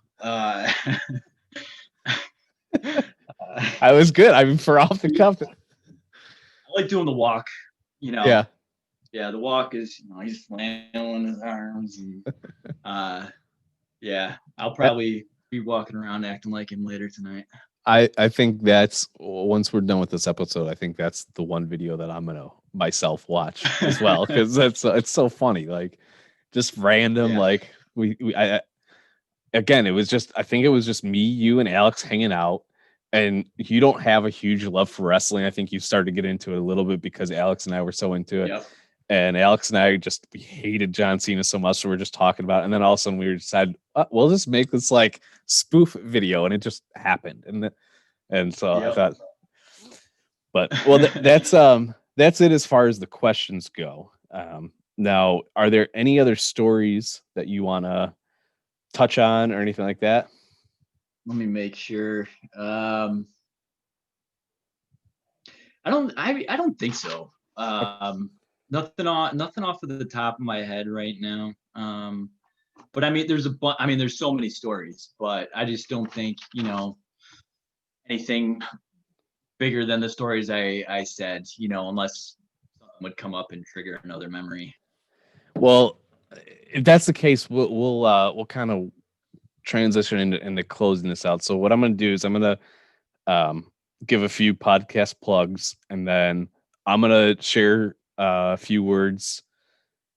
I was good. I mean, for off the cuff. I like doing the walk. Yeah. Yeah, the walk is, he's flailing his arms, and yeah, I'll probably be walking around acting like him later tonight. I think that's, once we're done with this episode, I think that's the one video that I'm gonna myself watch as well, because it's so funny, like just random. Yeah. Like again, I think it was just me, you, and Alex hanging out, and you don't have a huge love for wrestling. I think you started to get into it a little bit because Alex and I were so into it. Yep. And Alex and I we hated John Cena so much, so we're just talking about it. And then all of a sudden we decided, we'll just make this like spoof video, and it just happened. And so Yep. I thought, but well, that's it as far as the questions go. Now, are there any other stories that you want to touch on or anything like that? Let me make sure. I don't think so. Nothing off of the top of my head right now. But I mean, there's so many stories, but I just don't think, anything bigger than the stories I said, unless something would come up and trigger another memory. Well, if that's the case, we'll kind of transition into closing this out. So what I'm going to do is I'm going to give a few podcast plugs, and then I'm going to share a few words,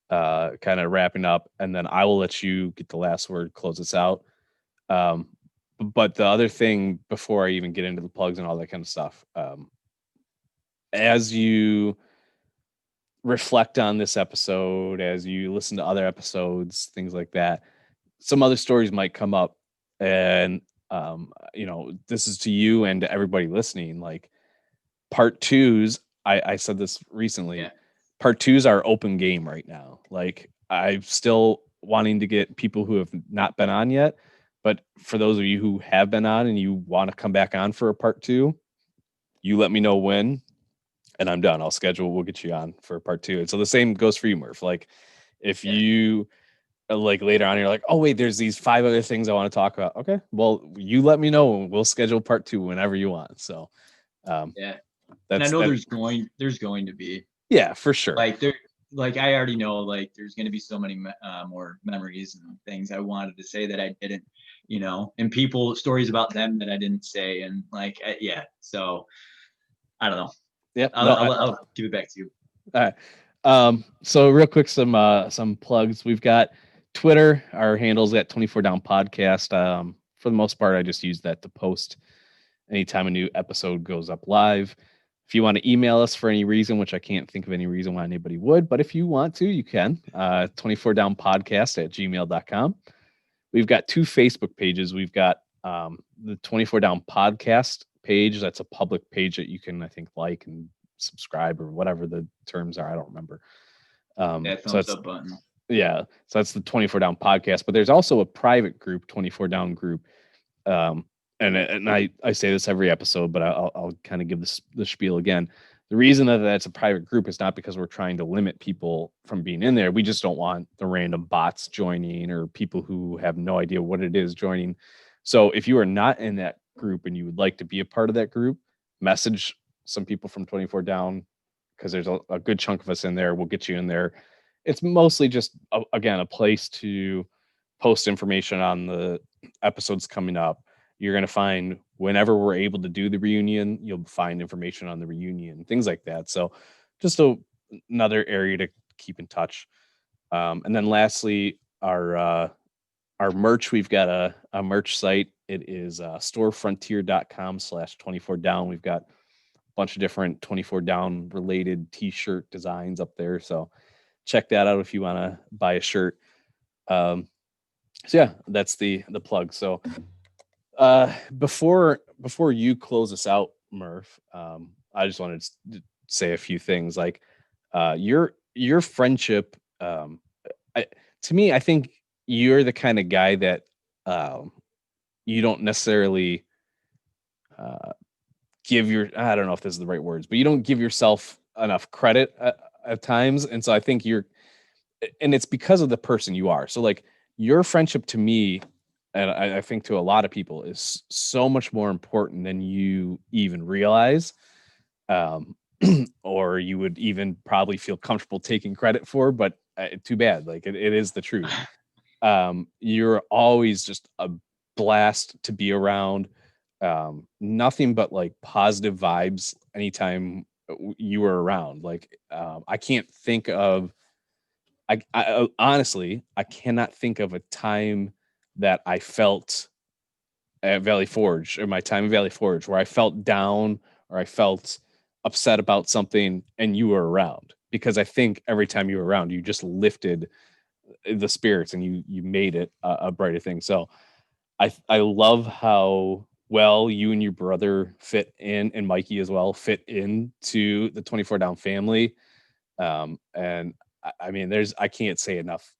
kind of wrapping up, and then I will let you get the last word, close us out. But the other thing, before I even get into the plugs and all that kind of stuff, as you reflect on this episode, as you listen to other episodes, things like that, some other stories might come up. And, this is to you and to everybody listening, like part twos. I said this recently. Yeah. Part twos are open game right now. Like, I'm still wanting to get people who have not been on yet. But for those of you who have been on and you want to come back on for a part two, you let me know when, and I'm done. We'll get you on for part two. And so the same goes for you, Murph. Like, if you like later on, you're like, oh wait, there's these 5 other things I want to talk about. Okay, well, you let me know and we'll schedule part 2 whenever you want. So Yeah. And I that's know that. there's going to be Yeah, for sure. like there like I already know like there's going to be so many more memories and things I wanted to say that I didn't, and people stories about them that I didn't say, and like yeah. So I don't know. Yep. I'll, No. I'll, I'll give it back to you. All right. So real quick, some plugs. We've got Twitter. Our handle's at 24 Down Podcast. For the most part, I just use that to post anytime a new episode goes up live. If you want to email us for any reason, which I can't think of any reason why anybody would, but if you want to, you can. 24 Down Podcast at gmail.com. We've got 2 Facebook pages. We've got the 24 Down Podcast page. That's a public page that you can, I think, like and subscribe or whatever the terms are. I don't remember. That So thumbs that's, up button. yeah. So that's the 24 Down Podcast. But there's also a private group, 24 Down group. And I say this every episode, but I'll kind of give the spiel again. The reason that that's a private group is not because we're trying to limit people from being in there. We just don't want the random bots joining or people who have no idea what it is joining. So if you are not in that group and you would like to be a part of that group, message some people from 24 Down, because there's a good chunk of us in there. We'll get you in there. It's mostly just, again, a place to post information on the episodes coming up. You're going to find whenever we're able to do the reunion, you'll find information on the reunion, things like that. So just another area to keep in touch. And then lastly, our merch, we've got a merch site. It is storefrontier.com/24down. We've got a bunch of different 24 down related t-shirt designs up there. So check that out if you want to buy a shirt. So yeah, that's the plug. So before you close us out, Murph, I just wanted to say a few things. Like your friendship, to me, I think you're the kind of guy that you don't necessarily give I don't know if this is the right words, but you don't give yourself enough credit at times. And so I think and it's because of the person you are. So like your friendship to me, and I think to a lot of people, is so much more important than you even realize, or you would even probably feel comfortable taking credit for. But too bad, like it is the truth. You're always just a blast to be around. Nothing but like positive vibes anytime you were around. Like I can't think of. I honestly, I cannot think of a time that I felt at Valley Forge, or my time in Valley Forge, where I felt down or I felt upset about something and you were around, because I think every time you were around, you just lifted the spirits and you made it a brighter thing. So I love how well you and your brother fit in, and Mikey as well fit into the 24 Down family. And I mean, I can't say enough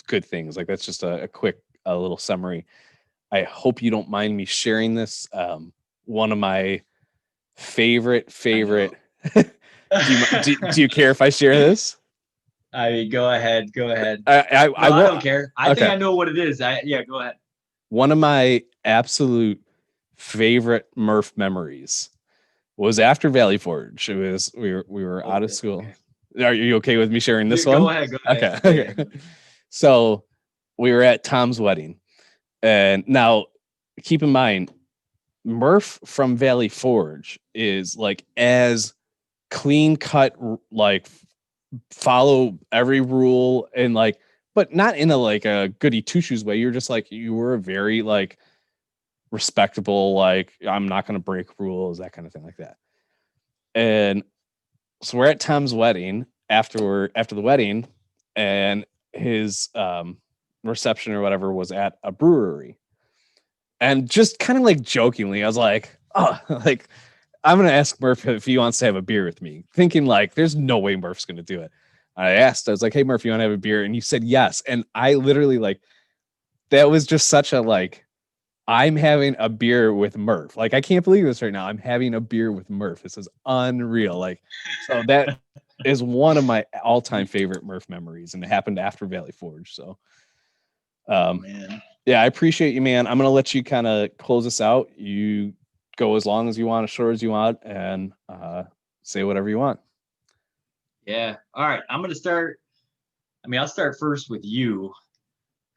good things. Like that's just a quick, a little summary. I hope you don't mind me sharing this. One of my favorite. Do you care if I share this? I mean, go ahead. I don't care. I think okay. I know what it is. Yeah, go ahead. One of my absolute favorite Murph memories was after Valley Forge. It was we were out of school. Okay. Are you okay with me sharing this one? Go ahead. Okay. Yeah. So we were at Tom's wedding, and now keep in mind, Murph from Valley Forge is like as clean cut, like follow every rule, and like, but not in a like a goody two shoes way. You're just like, you were very like respectable, like I'm not going to break rules, that kind of thing, like that. And so we're at Tom's wedding after the wedding, and his reception or whatever was at a brewery. And just kind of like jokingly, I was like, oh, like I'm gonna ask Murph if he wants to have a beer with me, thinking like there's no way Murph's gonna do it. I was like, hey Murph, you want to have a beer? And he said yes. And I literally like, that was just such a like, I'm having a beer with Murph. Like, I can't believe this right now. I'm having a beer with Murph. This is unreal. Like, so that is one of my all-time favorite Murph memories, and it happened after Valley Forge. So Man. Yeah, I appreciate you, man. I'm going to let you kind of close us out. You go as long as you want, as short as you want, and say whatever you want. Yeah. All right. I'm going to start. I mean, I'll start first with you.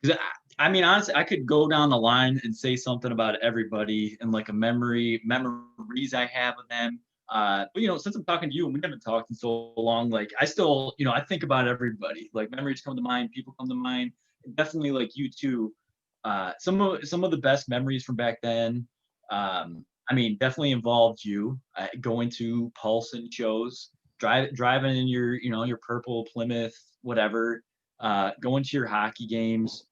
Because I mean, honestly, I could go down the line and say something about everybody and like a memories I have of them. But since I'm talking to you and we haven't talked in so long, like I still, I think about everybody. Like memories come to mind, people come to mind. Definitely like you too. Some of the best memories from back then. I mean, definitely involved you going to Paulson shows, driving in your purple Plymouth, whatever, going to your hockey games.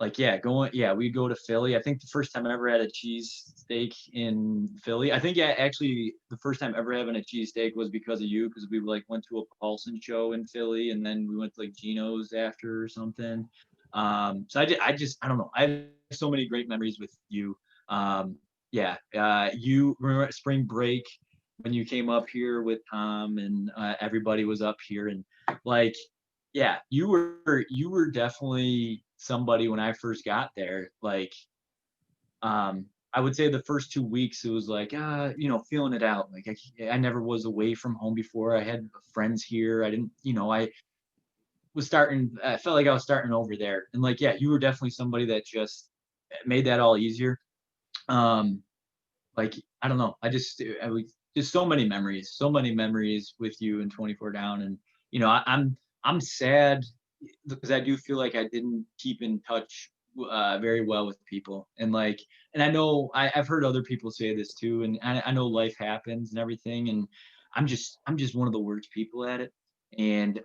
We'd go to Philly. I think the first time I ever had a cheese steak in Philly, I think actually the first time ever having a cheese steak was because of you, because we like went to a Paulson show in Philly and then we went to like Gino's after or something. So I don't know. I have so many great memories with you. You remember spring break when you came up here with Tom and everybody was up here and like yeah, you were definitely somebody when I first got there. Like, I would say the first 2 weeks it was like, feeling it out. Like I never was away from home before. I had friends here. I didn't, I was starting. I felt like I was starting over there. And like, yeah, you were definitely somebody that just made that all easier. Um, like I don't know. I was just so many memories with you in 24 down. And I'm sad because I do feel like I didn't keep in touch very well with people. And I know I've heard other people say this too. And I know life happens and everything. And I'm just one of the worst people at it. And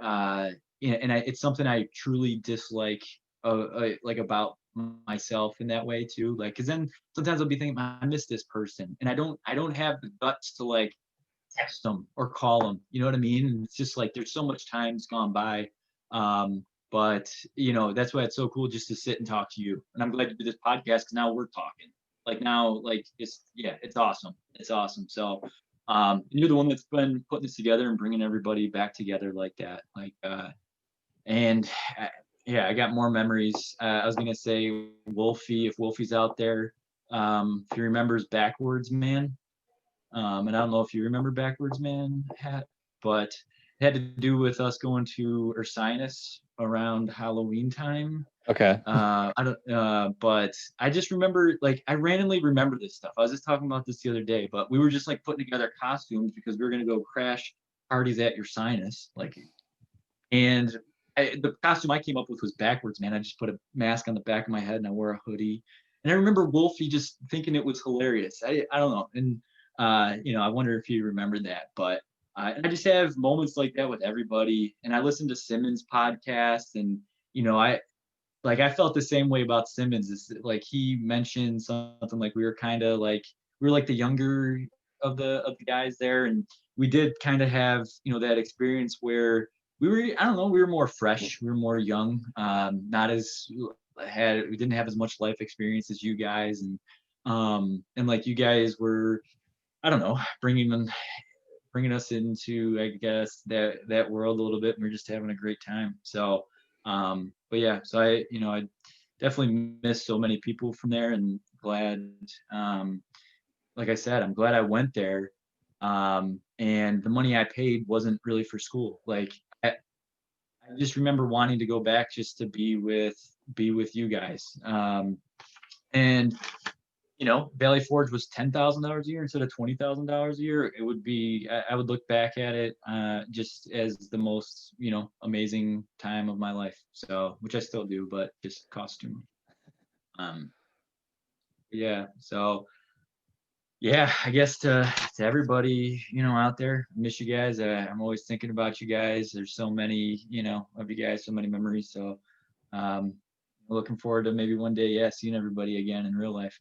it's something I truly dislike, like about myself in that way too. Like, because then sometimes I'll be thinking, I miss this person, and I don't have the guts to like text them or call them. You know what I mean? And it's just like there's so much time's gone by. But that's why it's so cool just to sit and talk to you. And I'm glad to do this podcast because now we're talking. Like now, like it's awesome. It's awesome. So you're the one that's been putting this together and bringing everybody back together like that. And yeah, I got more memories. I was gonna say Wolfie, if Wolfie's out there, if he remembers Backwards Man. And I don't know if you remember Backwards Man hat, but it had to do with us going to Ursinus around Halloween time. Okay. I don't, but I just remember, like, I randomly remember this stuff. I was just talking about this the other day, but we were just like putting together costumes because we were gonna go crash parties at Ursinus, like, and the costume I came up with was Backwards Man. I just put a mask on the back of my head and I wore a hoodie. And I remember Wolfie just thinking it was hilarious. I don't know. And I wonder if you remember that. But I just have moments like that with everybody. And I listen to Simmons podcast, and I felt the same way about Simmons. It's like he mentioned something like we were like the younger of the guys there, and we did kind of have that experience where I don't know, we were more fresh, we were more young, not as we didn't have as much life experience as you guys, and like you guys were, I don't know, bringing us into, I guess, that world a little bit, and we're just having a great time. So but yeah, so I definitely miss so many people from there, and glad, like I said, I'm glad I went there. And the money I paid wasn't really for school. Like I just remember wanting to go back just to be with you guys. And Valley Forge was $10,000 a year instead of $20,000 a year. It would be, I would look back at it just as the most, amazing time of my life. So, which I still do, but just cost too much. Yeah. So, yeah, I guess to everybody, out there, I miss you guys. I'm always thinking about you guys. There's so many, of you guys, so many memories. So, looking forward to maybe one day, yeah, seeing everybody again in real life.